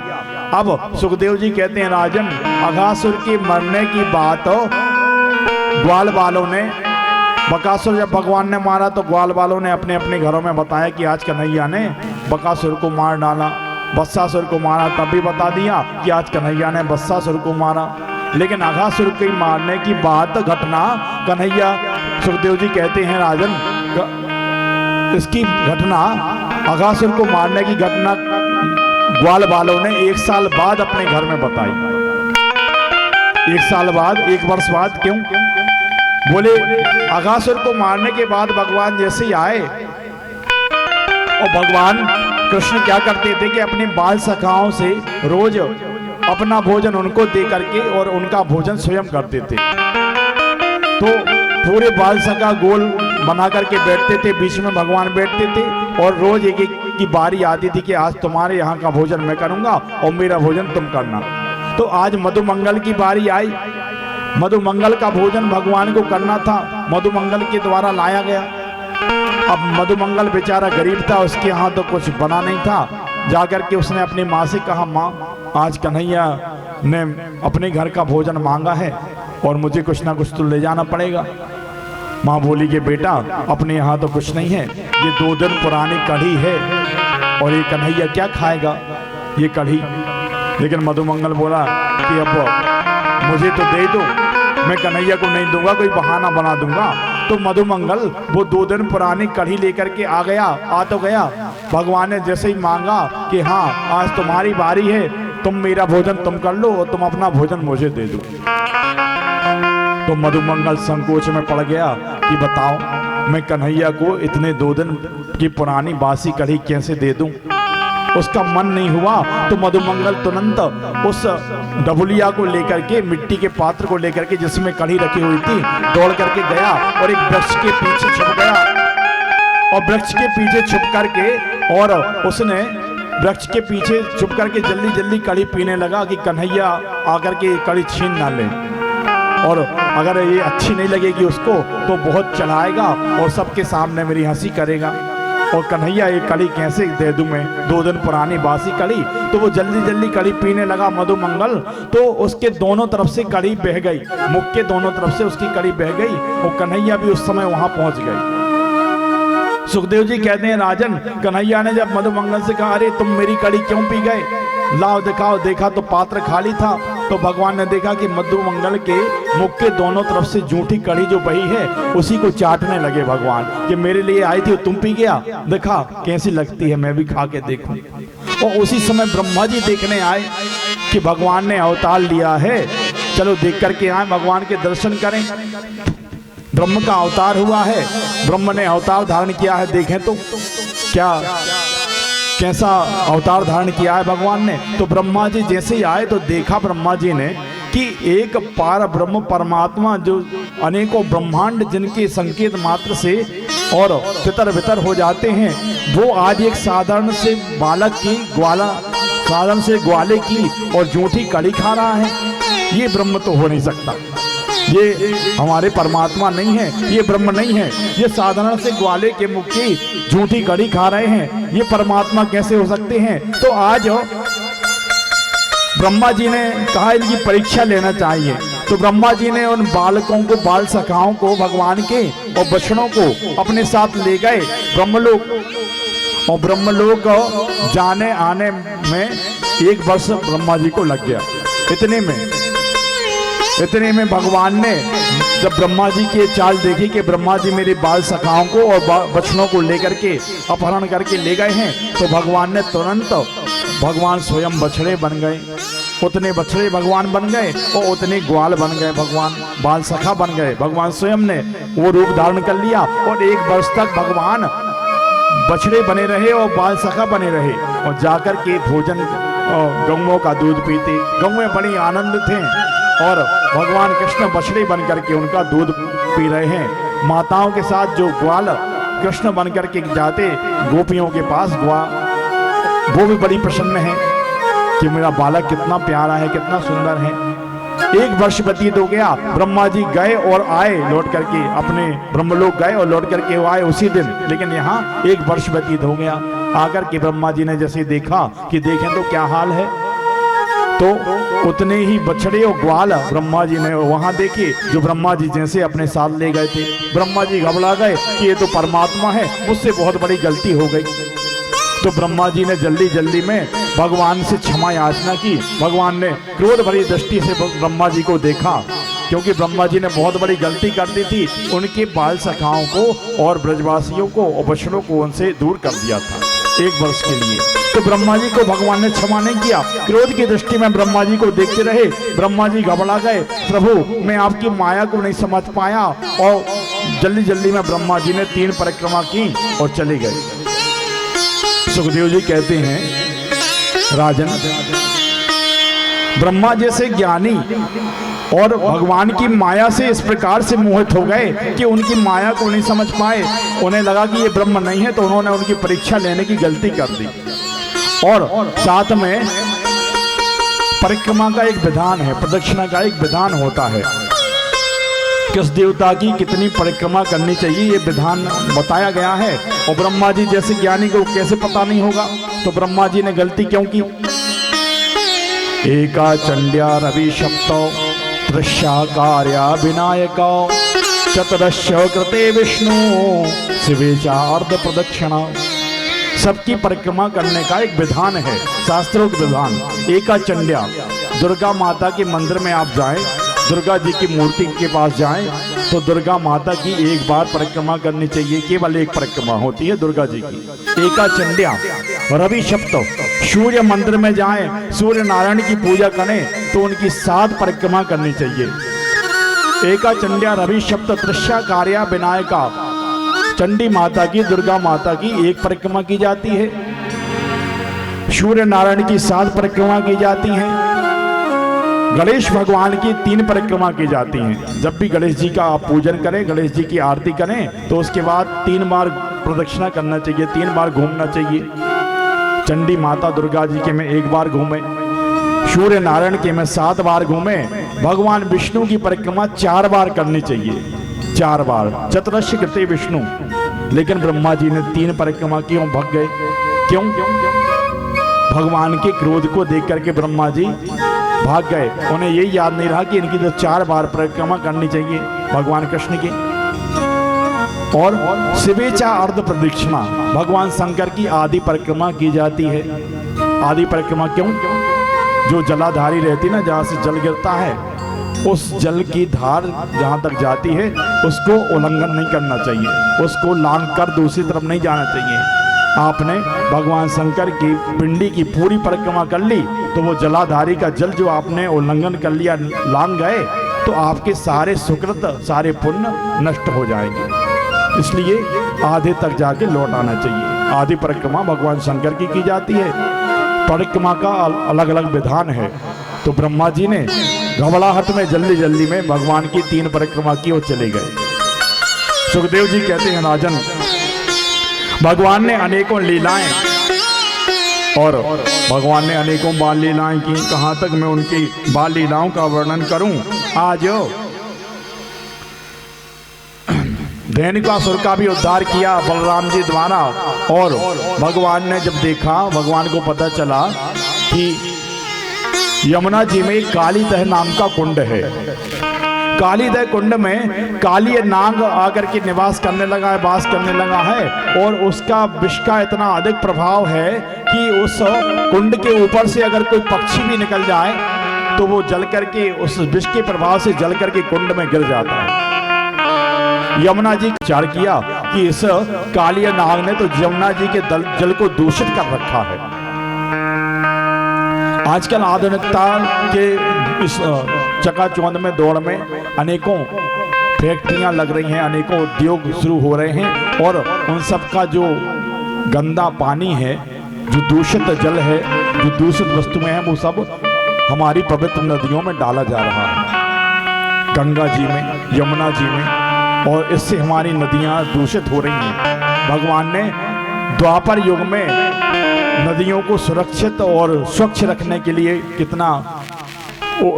अब सुखदेव जी कहते हैं राजन, अघासुर के मरने की बात ग्वाल वालों ने, बकासुर जब भगवान ने मारा तो ग्वाल वालों ने अपने अपने घरों में बताया कि आज कन्हैया ने बकासुर को मार डाला। वत्सासुर को मारा तब भी बता दिया कि आज कन्हैया ने वत्सासुर को मारा। लेकिन अघासुर के मारने की बात, घटना, कन्हैया, सुखदेव जी कहते हैं राजन, इसकी घटना, अघासुर को मारने की घटना ग्वाल वालों ने 1 साल बाद अपने घर में बताई। 1 साल बाद, 1 वर्ष बाद। क्यों? बोले अघासुर को मारने के बाद भगवान जैसे ही आए और भगवान कृष्ण क्या करते थे कि अपने बाल सखाओं से रोज अपना भोजन उनको दे करके और उनका भोजन स्वयं करते थे। तो पूरे बाल सखा गोल बना करके बैठते थे, बीच में भगवान बैठते थे और रोज एक एक की बारी आती थी कि आज तुम्हारे यहाँ का भोजन मैं करूँगा और मेरा भोजन तुम करना। तो आज मधुमंगल की बारी आई। मधुमंगल का भोजन भगवान को करना था, मधुमंगल के द्वारा लाया गया। अब मधुमंगल बेचारा गरीब था, उसके यहाँ तो कुछ बना नहीं था। जाकर के उसने अपनी माँ से कहा, माँ आज कन्हैया ने अपने घर का भोजन मांगा है और मुझे कुछ ना कुछ तो ले जाना पड़ेगा। माँ बोली कि बेटा अपने यहाँ तो कुछ नहीं है, ये 2 दिन पुरानी कढ़ी है और ये कन्हैया क्या खाएगा ये कढ़ी। लेकिन मधुमंगल बोला कि अब मुझे तो दे दो, मैं कन्हैया को नहीं दूंगा, कोई बहाना बना दूंगा। तो मधुमंगल वो 2 दिन पुरानी कढ़ी लेकर के आ गया, आ तो गया। भगवान ने जैसे ही मांगा कि हाँ आज तुम्हारी बारी है, तुम मेरा भोजन तुम कर लो और तुम अपना भोजन मुझे दे दो। तो मधुमंगल संकोच में पड़ गया कि बताओ मैं कन्हैया को इतने 2 दिन की पुरानी बासी कढ़ी कैसे दे दूं। उसका मन नहीं हुआ तो मधुमंगल तुरंत उस डबुलिया को लेकर के, मिट्टी के पात्र को लेकर के जिसमें कढ़ी रखी हुई थी, दौड़ करके गया और एक वृक्ष के पीछे छुप गया। और वृक्ष के पीछे छुप करके और उसने वृक्ष के पीछे छुप करके जल्दी जल्दी कढ़ी पीने लगा कि कन्हैया आकर के कढ़ी छीन ना ले, और अगर ये अच्छी नहीं लगेगी उसको तो बहुत चढ़ाएगा और सबके सामने मेरी हंसी करेगा। और कन्हैया ये कड़ी कैसे दे दूं मैं, 2 दिन पुरानी बासी कड़ी। तो वो जल्दी जल्दी कड़ी पीने लगा मधुमंगल, तो उसके दोनों तरफ से कड़ी बह गई, मुख के दोनों तरफ से उसकी कड़ी बह गई और कन्हैया भी उस समय वहां पहुंच गए। सुखदेव जी कहते हैं राजन, कन्हैया ने जब मधुमंगल से कहा अरे तुम मेरी कड़ी क्यों पी गए, लाओ दिखाओ, देखा तो पात्र खाली था। तो भगवान ने देखा कि मधुमंगल के मुख के दोनों तरफ से जूठी कड़ी जो बही है उसी को चाटने लगे भगवान, कि मेरे लिए आई थी तुम पी गया, देखा कैसी लगती है, मैं भी खा के देखूं। और उसी समय ब्रह्मा जी देखने आए कि भगवान ने अवतार लिया है, चलो देख करके आए, भगवान के दर्शन करें। ब्रह्म का अवतार हुआ है, ब्रह्म ने अवतार धारण किया है, देखें तो क्या कैसा अवतार धारण किया है भगवान ने। तो ब्रह्मा जी जैसे ही आए तो देखा ब्रह्मा जी ने कि एक पार ब्रह्म परमात्मा जो अनेकों ब्रह्मांड जिनके संकेत मात्र से और तितर बितर हो जाते हैं, वो आज एक साधारण से बालक की साधारण से ग्वाले की और जूठी कड़ी खा रहा है। ये ब्रह्म तो हो नहीं सकता, ये हमारे परमात्मा नहीं है, ये ब्रह्म नहीं है, ये साधारण से ग्वाले के मुख की झूठी कड़ी खा रहे हैं, ये परमात्मा कैसे हो सकते हैं। तो आज ब्रह्मा जी ने कहा इनकी परीक्षा लेना चाहिए। तो ब्रह्मा जी ने उन बालकों को, बाल सखाओं को, भगवान के और बछड़ों को अपने साथ ले गए ब्रह्मलोक, और ब्रह्मलोक जाने आने में 1 वर्ष ब्रह्मा जी को लग गया। इतने में भगवान ने जब ब्रह्मा जी की चाल देखी कि ब्रह्मा जी मेरे बाल सखाओं को और बछड़ों को लेकर के अपहरण करके ले गए हैं, तो भगवान ने तुरंत भगवान स्वयं बछड़े बन गए, उतने बछड़े भगवान बन गए और उतने ग्वाल बन गए, भगवान बाल सखा बन गए। भगवान स्वयं ने वो रूप धारण कर लिया और 1 वर्ष तक भगवान बछड़े बने रहे और बाल सखा बने रहे, और जाकर के भोजन गौओं का दूध पीते। गौएं बड़ी आनंद थे और भगवान कृष्ण बछड़े बन करके उनका दूध पी रहे हैं। माताओं के साथ जो ग्वाल कृष्ण बन करके जाते गोपियों के पास, वो भी बड़ी प्रसन्न है कि मेरा बालक कितना प्यारा है, कितना सुंदर है। 1 वर्ष व्यतीत हो गया, ब्रह्मा जी गए और आए लौट करके, अपने ब्रह्मलोक गए और लौट करके वो आए उसी दिन, लेकिन यहाँ 1 वर्ष व्यतीत हो गया। आकर के ब्रह्मा जी ने जैसे देखा कि देखें तो क्या हाल है, तो उतने ही बछड़े और ग्वाल ब्रह्मा जी ने वहां देखे जो ब्रह्मा जी जैसे अपने साथ ले गए थे। ब्रह्मा जी घबरा गए कि ये तो परमात्मा है, मुझसे बहुत बड़ी गलती हो गई। तो ब्रह्मा जी ने जल्दी जल्दी में भगवान से क्षमा याचना की। भगवान ने क्रोध भरी दृष्टि से ब्रह्मा जी को देखा, क्योंकि ब्रह्मा जी ने बहुत बड़ी गलती कर दी थी, उनके बाल सखाओं को और ब्रजवासियों को और बछड़ों को उनसे दूर कर दिया था 1 वर्ष के लिए। तो ब्रह्मा जी को भगवान ने क्षमा नहीं किया, क्रोध की दृष्टि में ब्रह्मा जी को देखते रहे। ब्रह्मा जी घबरा गए, प्रभु मैं आपकी माया को नहीं समझ पाया, और जल्दी जल्दी में ब्रह्मा जी ने 3 परिक्रमा की और चले गए। सुखदेव जी कहते हैं राजन, ब्रह्मा जैसे ज्ञानी और भगवान की माया से इस प्रकार से मोहित हो गए कि उनकी माया को नहीं समझ पाए। उन्हें लगा कि ये ब्रह्म नहीं है, तो उन्होंने उनकी परीक्षा लेने की गलती कर दी। और साथ में परिक्रमा का एक विधान है, प्रदक्षिणा का एक विधान होता है, किस देवता की कितनी परिक्रमा करनी चाहिए, ये विधान बताया गया है। और ब्रह्मा जी जैसे ज्ञानी को कैसे पता नहीं होगा। तो ब्रह्मा जी ने गलती क्यों की? एका चंड्या रवि सप्तौ दृश्याकार्या विनायका चतुरस्य कृते विष्णु शिवे च अर्ध प्रदक्षिणा। सबकी परिक्रमा करने का एक विधान है, शास्त्रोक्त विधान। एका चंड्या, दुर्गा माता के मंदिर में आप जाएं, दुर्गा जी की मूर्ति के पास जाएं, तो दुर्गा माता की 1 बार परिक्रमा करनी चाहिए, केवल 1 परिक्रमा होती है दुर्गा जी की। एका चंड्या रवि सप्तौ, सूर्य मंदिर में जाएं, सूर्य नारायण की पूजा करें तो उनकी 7 परिक्रमा करनी चाहिए। एका चंड्या रवि सप्त दृश्याकार्या विनायका, चंडी माता की, दुर्गा माता की 1 परिक्रमा की जाती है। सूर्य नारायण की 7 परिक्रमा की जाती हैं। गणेश भगवान की 3 परिक्रमा की जाती हैं। जब भी गणेश जी का आप पूजन करें, गणेश जी की आरती करें, तो उसके बाद 3 बार प्रदक्षिणा करना चाहिए, 3 बार घूमना चाहिए। चंडी माता दुर्गा जी के में 1 बार घूमे, सूर्य नारायण के में 7 बार घूमे। भगवान विष्णु की परिक्रमा 4 बार करनी चाहिए, 4 बार। चतुरस्य कृते विष्णु, लेकिन ब्रह्मा जी ने 3 परिक्रमा क्यों भाग गए? क्यों? भगवान के क्रोध को देख करके ब्रह्मा जी भाग गए। उन्हें यही याद नहीं रहा कि इनकी तो 4 बार परिक्रमा करनी चाहिए भगवान कृष्ण की। और शिवेचा अर्ध प्रदक्षिणा, भगवान शंकर की आदि परिक्रमा की जाती है। आदि परिक्रमा क्यों? जो जलाधारी रहती ना, जहाँ से जल गिरता है, उस जल की धार जहाँ तक जाती है उसको उल्लंघन नहीं करना चाहिए, उसको लांघ कर दूसरी तरफ नहीं जाना चाहिए। आपने भगवान शंकर की पिंडी की पूरी परिक्रमा कर ली तो वो जलाधारी का जल जो आपने उल्लंघन कर लिया, लांघ गए, तो आपके सारे सुकृत, सारे पुण्य नष्ट हो जाएंगे। इसलिए आधे तक जाके लौट आना चाहिए। आधी परिक्रमा भगवान शंकर की जाती है। परिक्रमा का अलग अलग विधान है। तो ब्रह्मा जी ने घबराहट में जल्दी जल्दी में भगवान की 3 परिक्रमा की ओर चले गए। सुखदेव जी कहते हैं, राजन, भगवान ने अनेकों लीलाएं और भगवान ने अनेकों बाल लीलाएं की। कहां तक मैं उनकी बाल लीलाओं का वर्णन करूं? आज धेनुकासुर का भी उद्धार किया बलराम जी द्वारा। और भगवान ने जब देखा, भगवान को पता चला कि यमुना जी में कालीदह नाम का कुंड है। कालीदह कुंड में काली नाग आकर के निवास करने लगा है, वास करने लगा है। और उसका विष का इतना अधिक प्रभाव है कि उस कुंड के ऊपर से अगर कोई पक्षी भी निकल जाए तो वो जल करके, उस विष के प्रभाव से जल करके कुंड में गिर जाता है। यमुना जी विचार किया कि इस काली नाग ने तो यमुना जी के जल को दूषित कर रखा है। आजकल आधुनिकता के इस चकाचौंध में, दौड़ में अनेकों फैक्ट्रियां लग रही हैं, अनेकों उद्योग शुरू हो रहे हैं। और उन सब का जो गंदा पानी है, जो दूषित जल है, जो दूषित वस्तुएं हैं, वो सब हमारी पवित्र नदियों में डाला जा रहा है, गंगा जी में, यमुना जी में। और इससे हमारी नदियां दूषित हो रही हैं। भगवान ने द्वापर युग में नदियों को सुरक्षित और स्वच्छ रखने के लिए कितना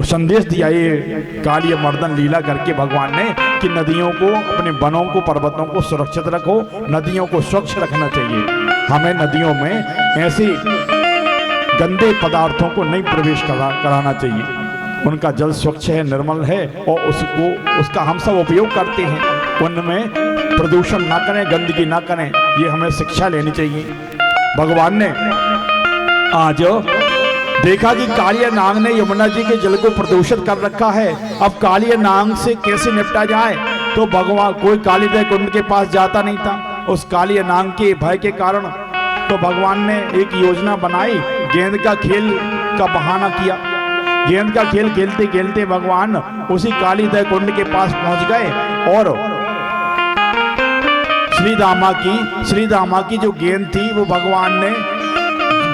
संदेश दिया। ये काली मर्दन लीला करके भगवान ने कि नदियों को, अपने वनों को, पर्वतों को सुरक्षित रखो, नदियों को स्वच्छ रखना चाहिए। हमें नदियों में ऐसे गंदे पदार्थों को नहीं प्रवेश कराना चाहिए। उनका जल स्वच्छ है, निर्मल है, और उसका हम सब उपयोग करते हैं। उनमें प्रदूषण ना करें, गंदगी ना करें, ये हमें शिक्षा लेनी चाहिए। भगवान ने आज देखा कि कालिया नाग ने यमुना जी के जल को प्रदूषित कर रखा है। अब कालिया नाग से कैसे निपटा जाए? तो भगवान, कोई कालीदह कुंड के पास जाता नहीं था उस कालिया नाग के भय के कारण। तो भगवान ने एक योजना बनाई, गेंद का खेल का बहाना किया। गेंद का खेल खेलते खेलते भगवान उसी कालीदह कुंड के पास पहुंच गए। और श्रीदामा की जो गेंद थी वो भगवान ने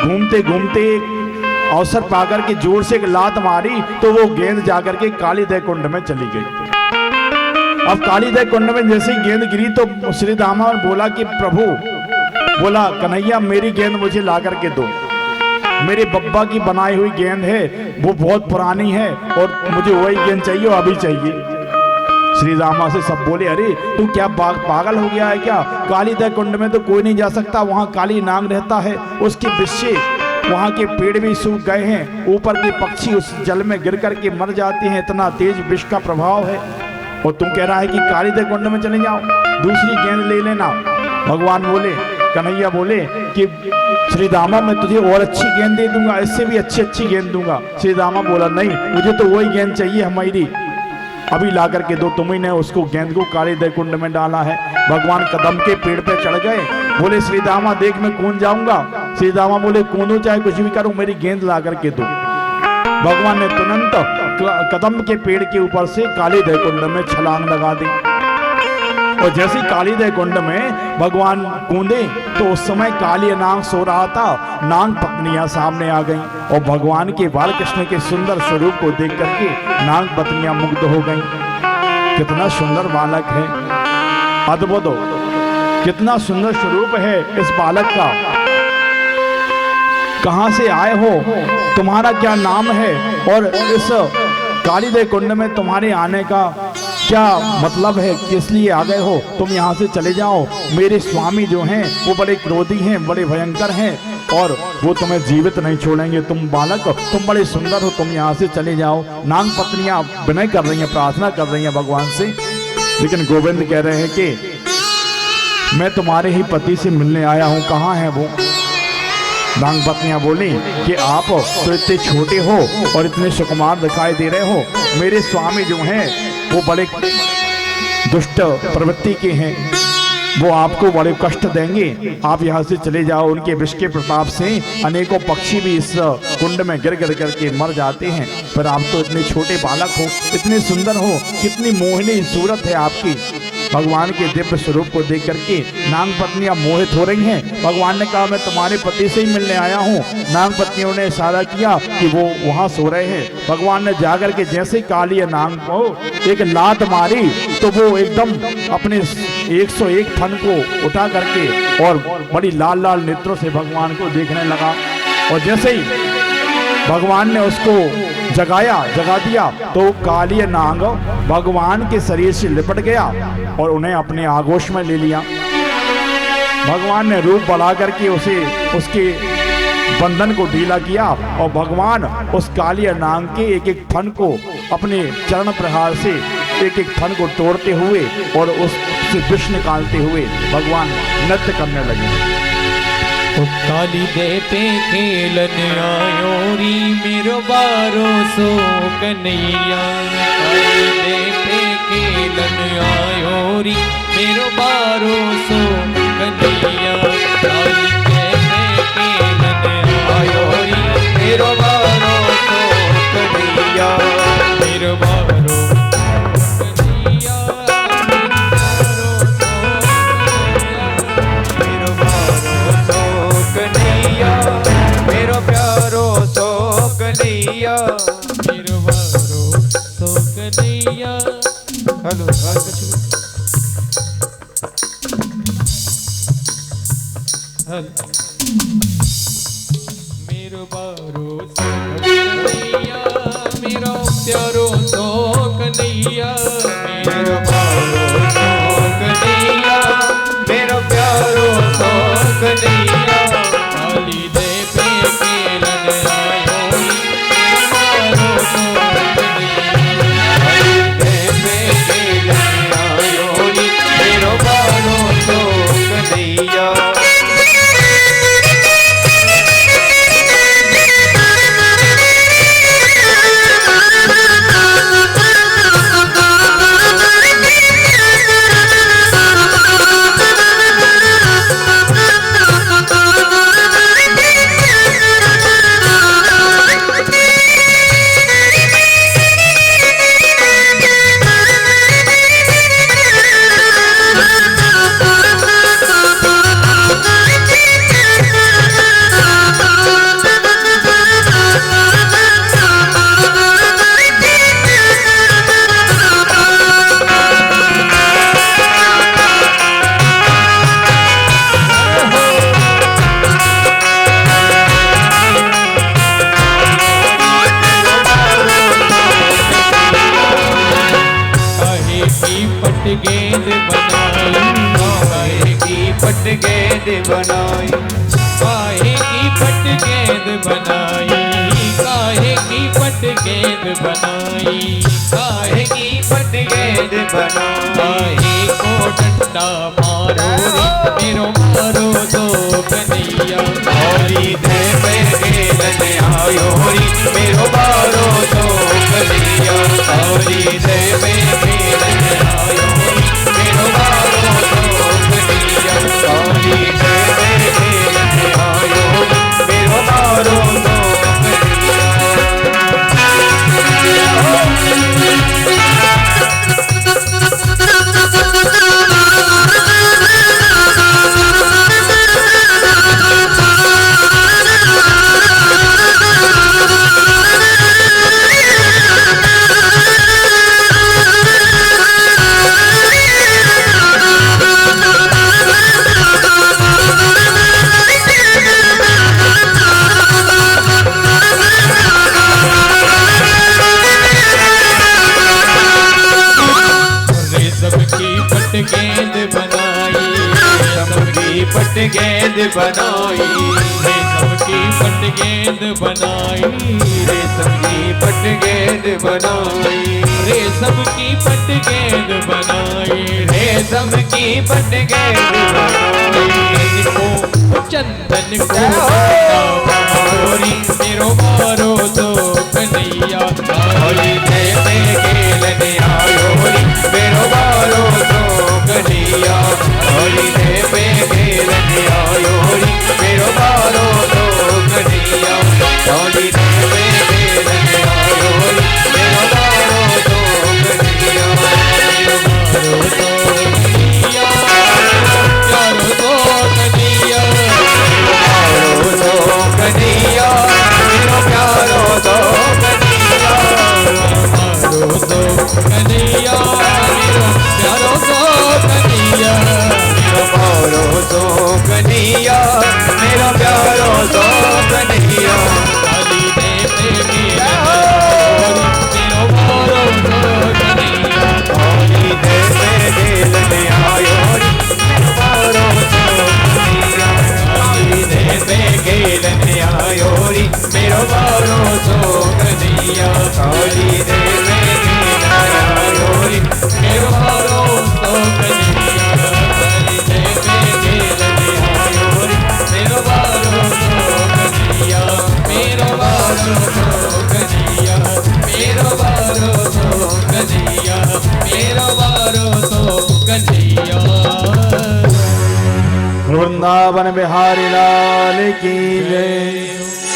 घूमते घूमते अवसर पाकर के जोर से एक लात मारी तो वो गेंद जाकर के कालीदह कुंड में चली गई। अब कालीदह कुंड में जैसे ही गेंद गिरी तो श्रीदामा बोला कि प्रभु, बोला कन्हैया मेरी गेंद मुझे ला करके दो, मेरे बब्बा की बनाई हुई गेंद है, वो बहुत पुरानी है और मुझे वही गेंद चाहिए, अभी चाहिए। श्री रामा से सब बोले, अरे तू क्या पागल हो गया है क्या? कालीदह कुंड में तो कोई नहीं जा सकता, वहाँ काली नाग रहता है, उसके विषय, वहाँ के पेड़ भी सूख गए हैं, ऊपर के पक्षी उस जल में गिर करके मर जाते हैं, इतना तेज विष का प्रभाव है। और तुम कह रहा है कि कालीदह कुंड में चले जाओ, दूसरी गेंद ले लेना। भगवान बोले, कन्हैया बोले कि श्री दामा मैं तुझे और अच्छी गेंद दे दूंगा, इससे भी अच्छी गेंद दूंगा। श्री दामा बोला नहीं, मुझे तो वही गेंद चाहिए हमारी, अभी ला करके दो। तुम्ही ने उसको गेंद को कालीदह कुंड में डाला है। भगवान कदम के पेड़ पे चढ़ गए, बोले श्री दामा देख मैं कूद जाऊंगा। श्री दामा बोले कूदो चाहे कुछ भी करूं, मेरी गेंद ला करके दो। भगवान ने तुरंत कदम के पेड़ के ऊपर से कालीदह कुंड में छलांग लगा दी। और जैसे कालीदह कुंड में भगवान कूदे तो उस समय काली नाग सो रहा था, नाग पत्नियां सामने आ गईं और भगवान के बालकृष्ण के सुंदर स्वरूप को देख करके नाग पत्नियां मुग्ध हो गईं। कितना सुंदर बालक है, अद्भुत, कितना सुंदर स्वरूप है इस बालक का। कहां से आए हो, तुम्हारा क्या नाम है, और इस कालीदह कुंड में तुम्हारे आने का क्या मतलब है, किस लिए आ गए हो? तुम यहाँ से चले जाओ। मेरे स्वामी जो हैं वो बड़े क्रोधी हैं, बड़े भयंकर हैं और वो तुम्हें जीवित नहीं छोड़ेंगे। तुम बालक, तुम बड़े सुंदर हो, तुम यहाँ से चले जाओ। नाग पत्नियां विनय कर रही हैं, प्रार्थना कर रही हैं भगवान से, लेकिन गोविंद कह रहे हैं कि मैं तुम्हारे ही पति से मिलने आया हूँ, कहाँ है वो? नाग पत्नियां बोली कि आप तो इतने छोटे हो और इतने सुकुमार दिखाई दे रहे हो। मेरे स्वामी जो हैं वो बड़े दुष्ट प्रवृत्ति के हैं, वो आपको बड़े कष्ट देंगे। आप यहाँ से चले जाओ। उनके विष के प्रताप से अनेकों पक्षी भी इस कुंड में गिर गिर करके मर जाते हैं, पर आप तो इतने छोटे बालक हो, इतने सुंदर हो, कितनी मोहिनी सूरत है आपकी। भगवान के दिव्य स्वरूप को देख करके नाग पत्नियां मोहित हो रही हैं। भगवान ने कहा मैं तुम्हारे पति से ही मिलने आया हूँ। नाग पत्नियों ने इशारा किया कि वो वहाँ सो रहे हैं। भगवान ने जाकर के जैसे काली नाग को एक लात मारी तो वो एकदम अपने 101 फन को उठा करके और बड़ी लाल लाल नेत्रों से भगवान को देखने लगा। और जैसे ही भगवान ने उसको जगा दिया तो काली नाग भगवान के शरीर से लिपट गया और उन्हें अपने आगोश में ले लिया। भगवान ने रूप बढ़ा करके उसे उसके बंधन को ढीला किया और भगवान उस काली नाग के एक एक फन को अपने चरण प्रहार से एक एक फन को तोड़ते हुए और उससे विष निकालते हुए भगवान नृत्य करने लगे। तो काली दे पे खेलन आयो री मेरो बारो सो कन्हैया। काली दे पे खेलन आयो री मेरो बारो सो कन्हैया। काली दे पे खेलन आयो री मेरो बारो सो कन्हैया। मेरो बारो हेलो मेरो बारो कन्हैया, मेरो प्यारो सो कन्हैया। मेरो बारो सो कन्हैया, मेरो प्यारो सो कन्हैया। काली दे पे खेलन आयो मेरो बारो सो कन्हैया। काली दे पे खेलन आयो मेरो बारो सो कन्हैया। गेंद बनाई, काहे की पट गेंद बनाई। काहे की पट गेंद बनाई, काहे की पट गेंद बनाई। काहे की पट गेंद बनाई। काहे को डंडा मारो रे मेरो मारो दो कन्हैया। काली दे पे खेलन आयो री मेरो मारो दो कन्हैया। काली दे पे खेलन आयो मेरो बारो दो कन्हैया। काली दे पे खेलन आयो मेरो बारो दो कन्हैया। गेंद बनाई, रेशम की पट गेंद बनाई, रेशम की पट गेंद बनाई, रेशम की पट गेंद बनाई, रेशम की पट गेंद बनाई। चंदन को मोरी मेरो मारो तो कन्हैया, होली दे खेलने आयोरी मेरो मारो तो कन्हैया, होली दे खेलने आयोरी मेरो मारो तो कन्हैया, होली दे खेलने आयोरी मेरो मारो तो कन्हैया, मेरो मारो तो कन्हैया, प्यारो तो कन्हैया, मारो तो कन्हैया, मेरो प्यारो तो कन्हैया, मारो तो कन्हैया, मेरो प्यारो तो कन्हैया, मेरो मारो तो कन्हैया, मेरो प्यारो तो कन्हैया, काली दे मेरो मारो तो कन्हैया, काली दे खेलने आयोरी मेरो मारो तो कन्हैया, काली दे खेलने आयोरी मेरो मारो तो कन्हैया, काली दे खेलने आयोरी मेरो मारो तो कन्हैया, काली दे खेलने आयोरी मेरो मारो तो कन्हैया, मेरो मारो तो कन्हैया, मेरो मारो तो कन्हैया, मेरो मारो तो कन्हैया। वृंदावन बिहारी लाल की जय।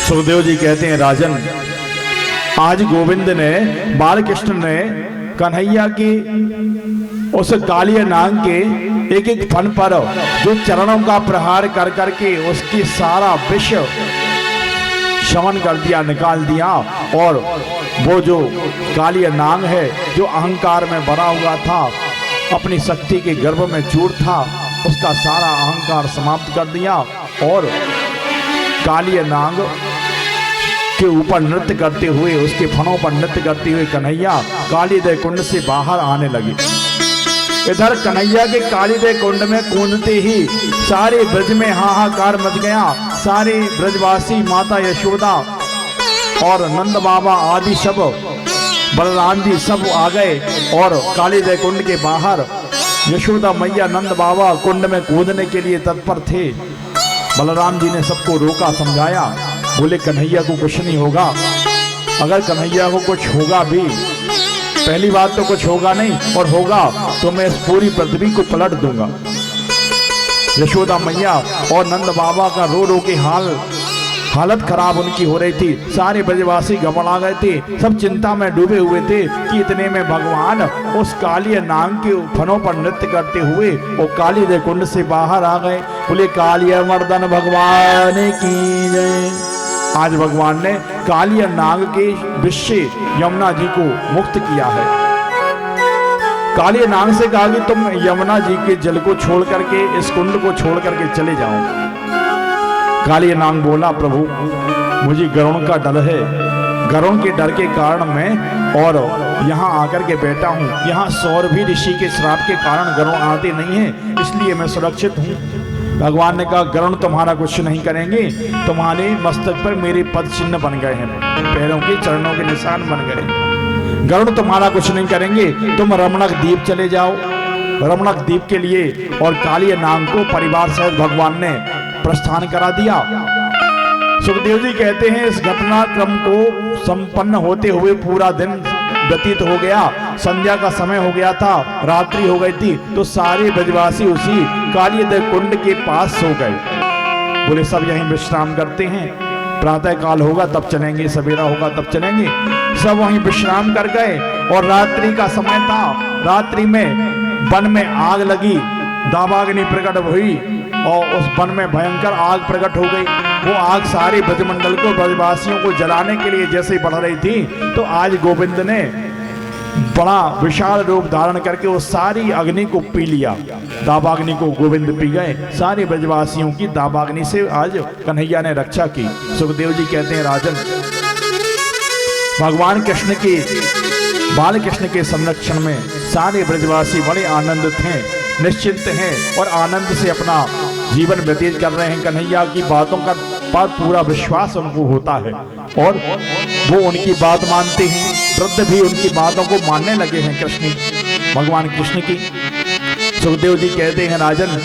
सुखदेव जी कहते हैं राजन, आज गोविंद ने, बाल कृष्ण ने कन्हैया की उस कालिया नाग के एक एक फन पर जो चरणों का प्रहार कर करके उसकी सारा विष शमन कर दिया, निकाल दिया। और वो जो कालिया नाग है जो अहंकार में बना हुआ था, अपनी शक्ति के गर्भ में चूर था, उसका सारा अहंकार समाप्त कर दिया। और कालिया नाग के ऊपर नृत्य करते हुए, उसके फनों पर नृत्य करते हुए कन्हैया कालीदय कुंड से बाहर आने लगे। इधर कन्हैया के कालीदय कुंड में कूदते ही सारे ब्रज में हाहाकार मच गया। सारे ब्रजवासी, माता यशोदा और नंद बाबा आदि सब, बलराम जी सब आ गए और कालीदय कुंड के बाहर यशोदा मैया, नंद बाबा कुंड में कूदने के लिए तत्पर थे। बलराम जी ने सबको रोका, समझाया, बोले कन्हैया को कुछ नहीं होगा। अगर कन्हैया को कुछ होगा भी, पहली बात तो कुछ होगा नहीं, और होगा तो मैं इस पूरी पृथ्वी को पलट दूंगा। यशोदा मैया और नंद बाबा का रो रो के हालत खराब उनकी हो रही थी। सारे ब्रजवासी घबरा गए थे, सब चिंता में डूबे हुए थे कि इतने में भगवान उस कालिया नाग के फनों पर नृत्य करते हुए वो कालीदय कुंड से बाहर आ गए। बोले कालिया मर्दन भगवान की जय। आज भगवान ने कालिया नाग के विष से यमुना जी को मुक्त किया है। कालिया नाग से कहा कि तुम यमुना जी के जल को छोड़ करके, इस कुंड को छोड़ करके चले जाओ। कालिया नाग बोला, प्रभु मुझे गरुण का डर है, गरुण के डर के कारण मैं और यहाँ आकर के बैठा हूँ। यहाँ सौरभी ऋषि के श्राप के कारण गरुण आते नहीं है, इसलिए मैं सुरक्षित हूँ। भगवान ने कहा गरुण तुम्हारा कुछ नहीं करेंगे, तुम्हारे मस्तक पर मेरे पद चिन्ह बन गए हैं, पैरों के चरणों के निशान बन गए। गरुण तुम्हारा कुछ नहीं करेंगे, तुम रमणक द्वीप चले जाओ। रमणक द्वीप के लिए और कालिया नाग को परिवार सहित भगवान ने प्रस्थान करा दिया। सुखदेव जी कहते हैं इस घटनाक्रम को संपन्न होते हुए पूरा दिन व्यतीत हो गया। संध्या का समय हो गया था, रात्रि हो गई थी, तो सारे ब्रजवासी उसी कालीदय कुंड के पास सो गए। बोले सब यहीं विश्राम करते हैं, प्रातः काल होगा तब चलेंगे, सवेरा होगा तब चलेंगे। सब वहीं विश्राम कर गए और रात्रि का समय था। रात्रि में वन में आग लगी, दावाग्नि प्रकट हुई और उस वन में भयंकर आग प्रकट हो गई। वो आग सारे ब्रजमंडल को, ब्रजवासियों को जलाने के लिए जैसे बढ़ रही थी, तो आज गोविंद ने बड़ा विशाल रूप धारण करके वो सारी अग्नि को पी लिया। दावाग्नि को गोविंद पी गए। सारे ब्रजवासियों की दावाग्नि से आज कन्हैया ने रक्षा की। सुखदेव जी कहते हैं राजन, भगवान कृष्ण के, बाल कृष्ण के संरक्षण में सारे ब्रजवासी बड़े आनंदित हैं, निश्चिंत हैं और आनंद से अपना जीवन व्यतीत कर रहे हैं। कन्हैया की बातों का पर पूरा विश्वास उनको होता है और वो उनकी बात मानते हैं। वृद्ध भी उनकी बातों को मानने लगे हैं कृष्ण, भगवान कृष्ण की। सुखदेव जी कहते हैं राजन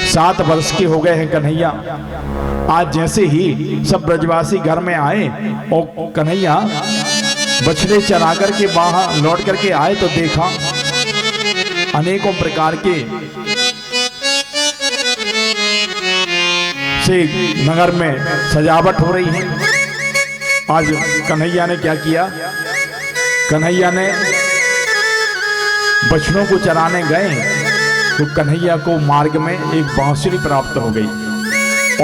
7 वर्ष के हो गए हैं कन्हैया। आज जैसे ही सब ब्रजवासी घर में आए और कन्हैया बछड़े चरा करके बाहर लौट करके आए तो देखा अनेकों प्रकार के से नगर में सजावट हो रही है। आज कन्हैया ने क्या किया, कन्हैया ने बछड़ों को चराने गए तो कन्हैया को मार्ग में एक बांसुरी प्राप्त हो गई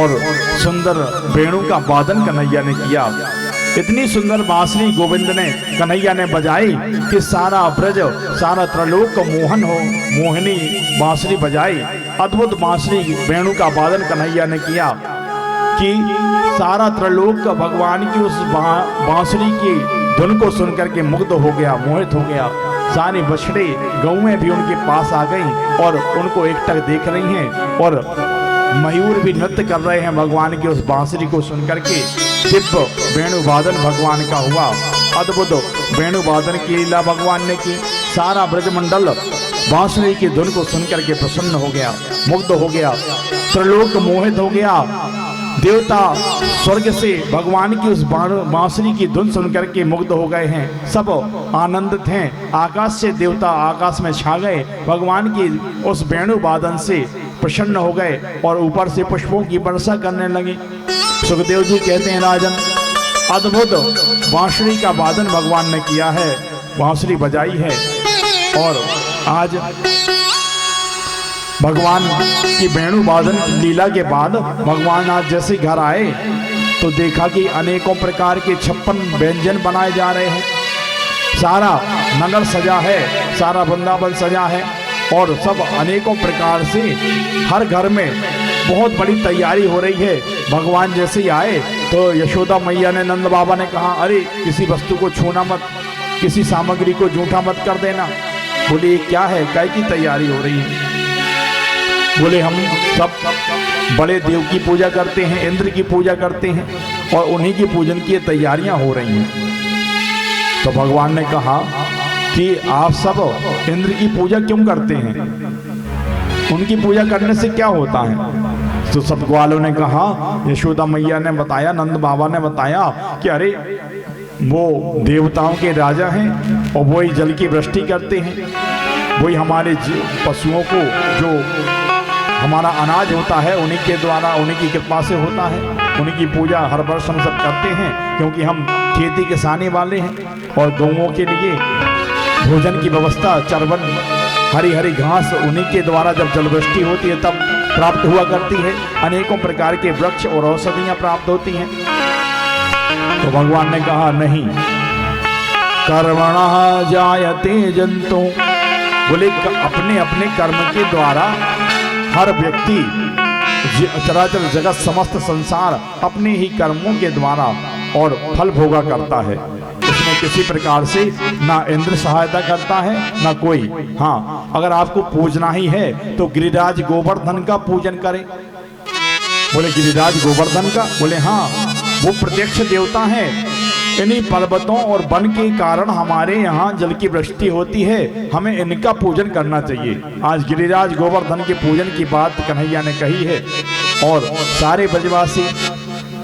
और सुंदर वेणु का वादन कन्हैया ने किया। इतनी सुंदर बांसुरी गोविंद ने कन्हैया ने बजाई कि सारा ब्रज सारा त्रलोक को मोहन हो मोहिनी बांसुरी बजाई। अद्भुत बांसुरी वेणु का वादन कन्हैया ने किया कि सारा त्रलोक का भगवान की उस बांसुरी की धुन को सुनकर के मुग्ध हो गया, मोहित हो गया। सारी बछड़े गौएं भी उनके पास आ गईं और उनको एकटक देख रही हैं और मयूर भी नृत्य कर रहे हैं भगवान की उस बांसुरी को सुनकर के। दिव्य वेणु वादन भगवान का हुआ, अद्भुत वेणु वादन की लीला भगवान ने की। सारा ब्रजमंडल बांसुरी की धुन को सुनकर के प्रसन्न हो गया, मुग्ध हो गया, त्रिलोक मोहित हो गया। देवता स्वर्ग से भगवान की उस बांसुरी की धुन सुनकर के मुग्ध हो गए हैं, सब आनंदित हैं। आकाश से देवता आकाश में छा गए, भगवान की उस वेणु वादन से प्रसन्न हो गए और ऊपर से पुष्पों की वर्षा करने लगे। सुखदेव जी कहते हैं राजन अद्भुत बांसुरी का वादन भगवान ने किया है, बांसुरी बजाई है। और आज भगवान की वेणु वादन लीला के बाद भगवान आज जैसे घर आए तो देखा कि अनेकों प्रकार के 56 व्यंजन बनाए जा रहे हैं। सारा नगर सजा है, सारा वृंदावन सजा है और सब अनेकों प्रकार से हर घर में बहुत बड़ी तैयारी हो रही है। भगवान जैसे ही आए तो यशोदा मैया ने नंद बाबा ने कहा अरे किसी वस्तु को छूना मत, किसी सामग्री को जूठा मत कर देना। बोले ये क्या है, काय की तैयारी हो रही है? बोले हम सब बड़े देव की पूजा करते हैं, इंद्र की पूजा करते हैं और उन्हीं की पूजन की तैयारियां हो रही हैं। तो भगवान ने कहा कि आप सब इंद्र की पूजा क्यों करते हैं, उनकी पूजा करने से क्या होता है? तो सब ग्वालों ने कहा, यशोदा मैया ने बताया, नंद बाबा ने बताया कि अरे वो देवताओं के राजा हैं और वही जल की वृष्टि करते हैं, वही हमारे पशुओं को जो हमारा अनाज होता है उन्हीं के द्वारा, उन्हीं की कृपा से होता है। उन्हीं की पूजा हर वर्ष हम सब करते हैं क्योंकि हम खेती किसानी वाले हैं और गौओं के लिए भोजन की व्यवस्था, चरवन, हरी हरी घास उन्हीं के द्वारा जब जलवृष्टि होती है तब प्राप्त हुआ करती है। अनेकों प्रकार के वृक्ष और औषधियाँ प्राप्त होती हैं। तो भगवान ने कहा नहीं, कर्मणः जायते जंतु, बोले अपने अपने कर्म के द्वारा हर व्यक्ति, चराचर जगत, समस्त संसार अपने ही कर्मों के द्वारा और फल भोगा करता है। इसमें किसी प्रकार से ना इंद्र सहायता करता है ना कोई। हाँ, अगर आपको पूजना ही है तो गिरिराज गोवर्धन का पूजन करें। बोले गिरिराज गोवर्धन का? बोले हाँ, वो प्रत्यक्ष देवता है। इन्हीं पर्वतों और वन के कारण हमारे यहाँ जल की वृष्टि होती है, हमें इनका पूजन करना चाहिए। आज गिरिराज गोवर्धन के पूजन की बात कन्हैया ने कही है और सारे ब्रजवासी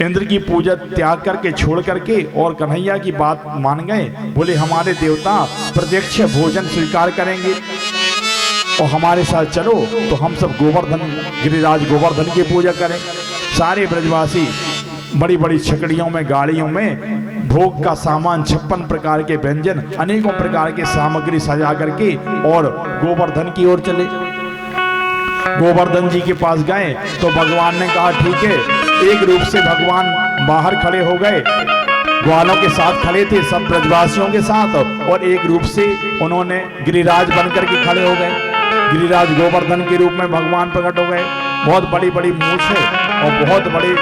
इंद्र की पूजा त्याग करके छोड़ करके और कन्हैया की बात मान गए। बोले हमारे देवता प्रत्यक्ष भोजन स्वीकार करेंगे और हमारे साथ चलो तो हम सब गोवर्धन, गिरिराज गोवर्धन की पूजा करें। सारे ब्रजवासी बड़ी बड़ी छकड़ियों में, गाड़ियों में भोग का सामान, 56 प्रकार के व्यंजन, अनेकों प्रकार के सामग्री सजा करके और गोवर्धन की ओर चले। गोवर्धन जी के पास गए तो भगवान ने कहा ठीक है। एक रूप से भगवान बाहर खड़े हो गए, ग्वालों के साथ खड़े थे, सब ब्रजवासियों के साथ, और एक रूप से उन्होंने गिरिराज बनकर के खड़े हो गए। गिरिराज गोवर्धन के रूप में भगवान प्रकट हो गए। बहुत बड़ी बड़ी मूछ है और बहुत बड़े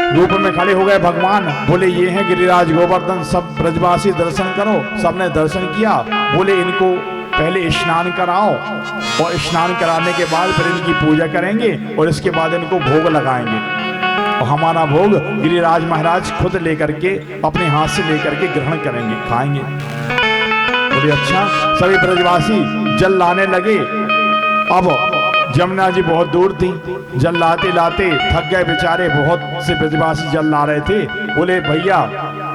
रूप में खड़े हो गए भगवान। बोले ये हैं गिरिराज गोवर्धन, सब ब्रजवासी दर्शन करो। सबने दर्शन किया। बोले इनको पहले स्नान कराओ और स्नान कराने के बाद फिर इनकी पूजा करेंगे और इसके बाद इनको भोग लगाएंगे। और हमारा भोग गिरिराज महाराज खुद लेकर के अपने हाथ से लेकर के ग्रहण करेंगे, खाएंगे। बोले अच्छा। सभी ब्रजवासी जल लाने लगे। अब जमुना जी बहुत दूर थी, जल लाते लाते थक गए बेचारे, बहुत से ब्रजवासी जल ला रहे थे। बोले भैया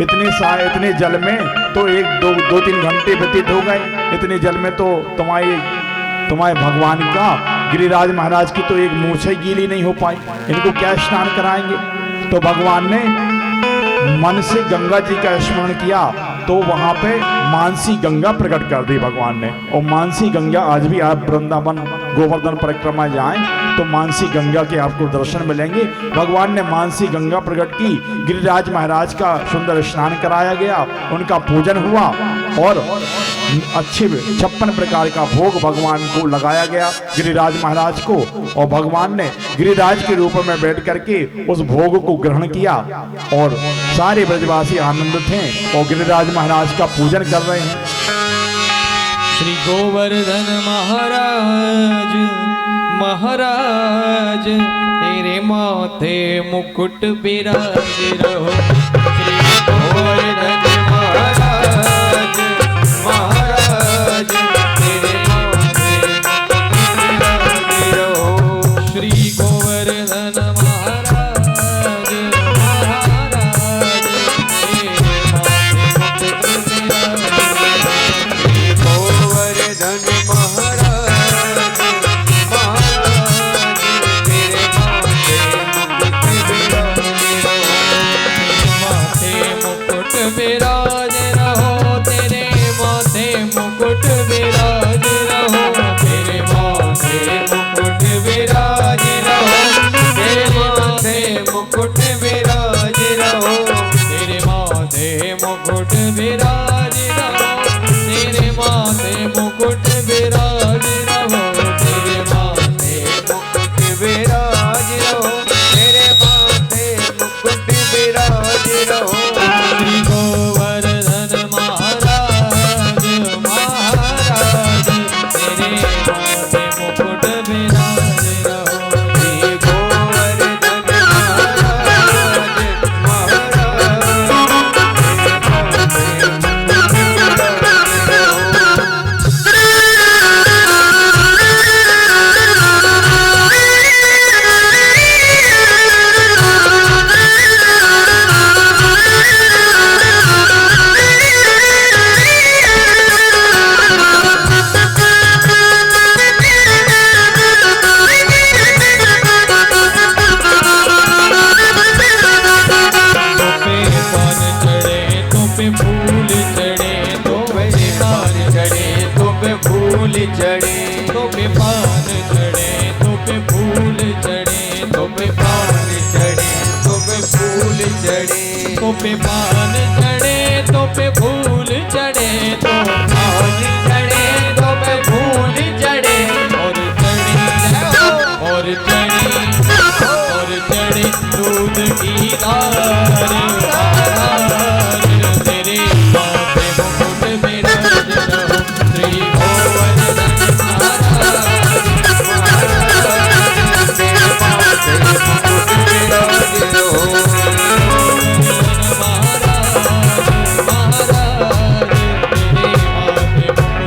इतने जल में तो 1-2-3 घंटे व्यतीत हो गए, इतने जल में तो तुम्हारे भगवान का गिरिराज महाराज की तो एक मूछें गीली नहीं हो पाई, इनको क्या स्नान कराएंगे। तो भगवान ने मन से गंगा जी का स्मरण किया तो वहां पे मानसी गंगा प्रकट कर दी भगवान ने। और मानसी गंगा आज भी आप वृंदावन गोवर्धन परिक्रमा जाएं तो मानसी गंगा के आपको दर्शन मिलेंगे। भगवान ने मानसी गंगा प्रकट की, गिरिराज महाराज का सुंदर स्नान कराया गया, उनका पूजन हुआ और अच्छे 56 प्रकार का भोग भगवान को लगाया गया, गिरिराज महाराज को। और भगवान ने गिरिराज के रूप में बैठ करके उस भोग को ग्रहण किया और सारे ब्रजवासी आनंदित हैं और गिरिराज महाराज का पूजन कर रहे हैं। श्री गोवर्धन महाराज महाराज तेरे माथे मुकुट बिराज रहो। श्री गोवर्धन महाराज महाराज तेरे माथे मुकुट बिराज रहो। श्री गोवर्धन महाराज महाराज तेरे माथे मुकुट बिराज रहो। श्री गोवर्धन महाराज महाराज तेरे माथे मुकुट बिराज रहो। तेरे माथे मुकुट बिराज रहो। तेरे माथे मुकुट बिराज रहो। तेरे माथे मुकुट बिराज रहो। तेरे माथे मुकुट बिराज रहो। तेरे माथे मुकुट बिराज रहो। तेरे माथे मुकुट बिराज रहो। तेरे माथे मुकुट बिराज रहो। श्री गोवर्धन महाराज महाराज तेरे माथे मुकुट बिराज रहो। श्री गोवर्धन महाराज महाराज तेरे चढ़े तो पे पान चढ़े तो पे फूल चढ़े तो पे पान चढ़े तो पे फूल चढ़े तो पे पान चढ़े तो पे फूल चढ़े तो पान चढ़े तो पे फूल चढ़े और चढ़े दूध की धार तेरे माथे मुकुट बिराज रहो। श्री गोवर्धन महाराज महाराज तेरे माथे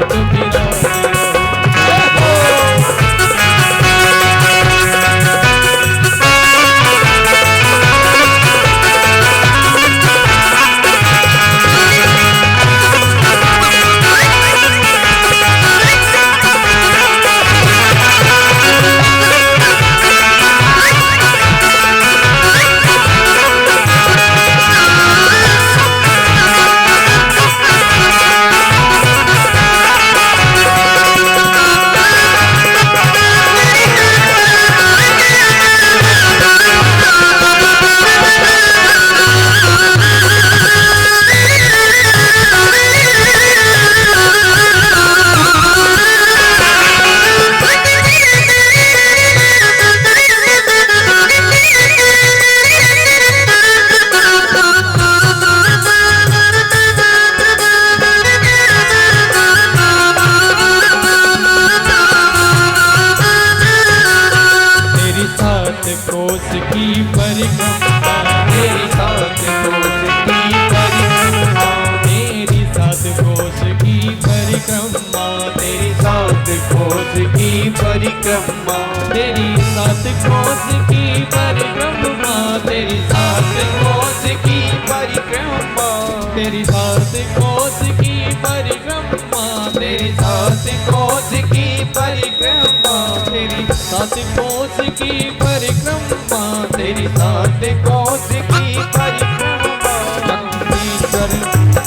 तेरी सात कोस की परिक्रमा, तेरी सात कोस की परिक्रमा, तेरी सात कोस की परिक्रमा, तेरी सात कोस की परिक्रमा, तेरी सात कोस की परिक्रमा। चक्रेश्वर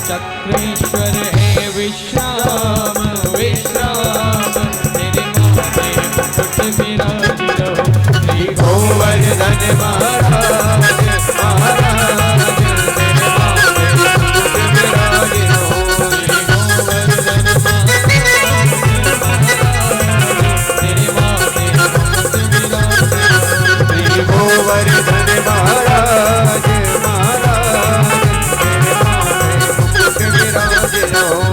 चक्रेश्वर है विश्राम विश्राम, तेरे माथे मुकुट विराजी रहो श्री गोवर्धन महाराज महाराज, तेरे माथे मुकुट विराजी रहो श्री गोवर्धन महाराज महाराज, तेरे माथे मुकुट विराजी रहो श्री गोवर्धन महाराज महाराज, तेरे माथे मुकुट विराजी रहो।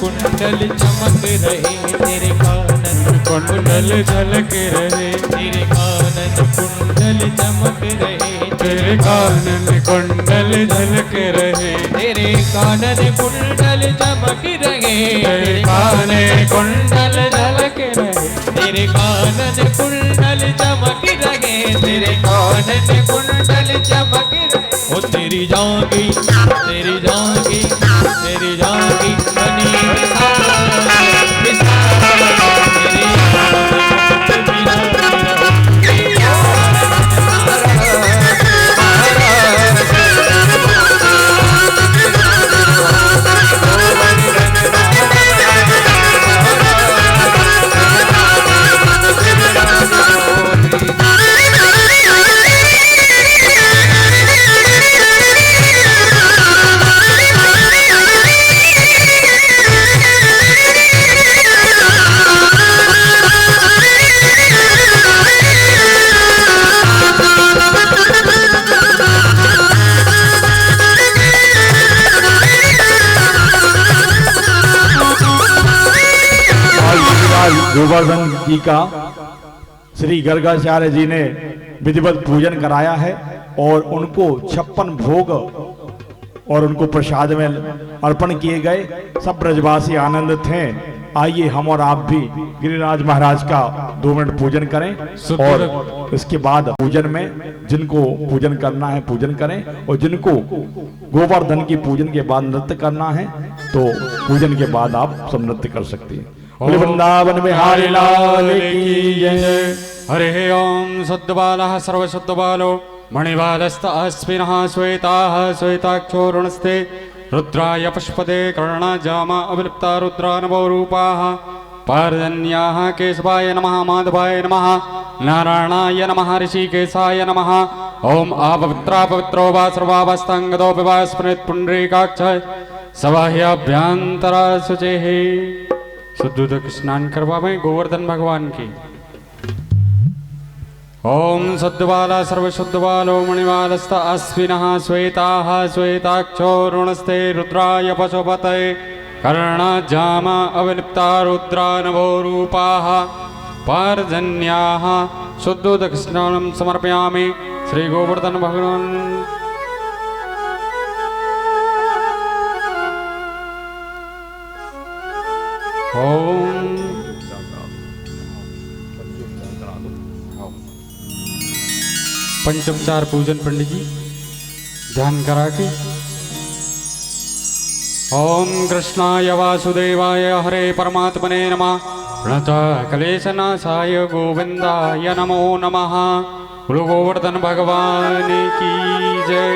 कुंडल चमक रहे, तेरे कानन कुंडल झलक रहे, तेरे कानन कुंडल चमक रहे, तेरे कानन कुंडल झलक रहे, तेरे कानन कुंडल चमक रहे, तेरे कानन कुंडल झलक रहे, तेरे कानन कुंडल चमक रहे, तेरे कानन कुंडल चमक रहे। ओ तेरी जागी तेरी जागी तेरी जागी बनी गोवर्धन जी का श्री गर्गाचार्य जी ने विधिवत पूजन कराया है और उनको 56 भोग और उनको प्रसाद में अर्पण किए गए। सब ब्रजवासी आनंद थे। आइए हम और आप भी गिरिराज महाराज का 2 मिनट पूजन करें और इसके बाद पूजन में जिनको पूजन करना है पूजन करें और जिनको गोवर्धन की पूजन के बाद नृत्य करना है तो पूजन के बाद आप सब नृत्य कर सकते हैं। बोले वृंदावन बिहारी लाल की जय। हरे ओम शुद्धबालः सर्वशुद्धबालो मणिबालस्त अस्मिनः श्वेताः श्वेताक्षोरुणस्ते रुद्राय पुष्पदे कर्णजामा अविलुप्ता रुद्रानवो रूपाः पार्जन्याः केशवाय नमः माधवाय नमः नारायणाय नमः ऋषिकेशाय नमः ओम अपवित्रा पवित्रो वा सर्वावस्थांगतो विवा स्मृत पुंडरीकाक्षः सबाह्याभ्यंतरा शुचेः। शुद्ध स्नान करवावें गोवर्धन भगवान की। ओम शुद्धबाला सर्वशुद्धबालो मणिबालस्त अश्विनः श्वेताः श्वेताक्षोरुणस्ते रुद्राय पशुपतये कर्णजामा अविलिप्ता रुद्रानवो रूपाः पार्जन्याः शुद्धोदकस्नानं समर्पयामि श्री गोवर्धन भगवान। ओम पंचोपचार पूजन पंडित जी ध्यान करा के। ओम कृष्णाय वासुदेवाय हरे परमात्मने नमः प्रणतः क्लेशनाशाय गोविंदाय नमो नमः। बोलो गोवर्धन भगवान की जय।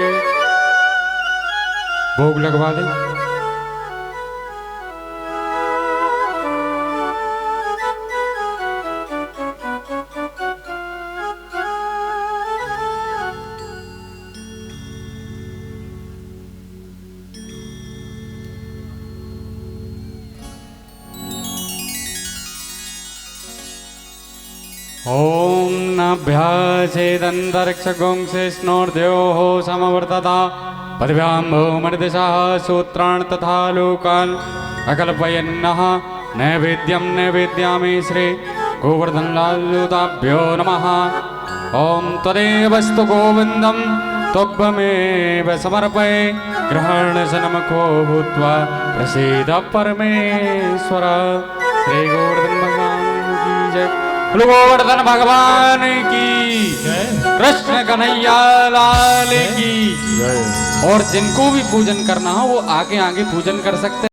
भोग लगवा दें। ओम नाभ्यासेदन्तरिक्षगुंसे स्नोर्द्योः समवर्तता पदव्याम्भूमर्दिशः सूत्रान् तथा लोकान् अकल्पयन्नः नैवेद्यं नैवेद्यामि श्री गोवर्धनलालुताभ्यो नमः। ओम त्वदेवस्तु गोविन्दं त्वग्भमेव समर्पये ग्रहणसनमुखो भूत्वा प्रसीद परमेश्वर। श्री गोवर्धन भगवान की जय। गोवर्धन भगवान की कृष्ण कन्हैया लाल की। और जिनको भी पूजन करना हो वो आगे आगे पूजन कर सकते हैं।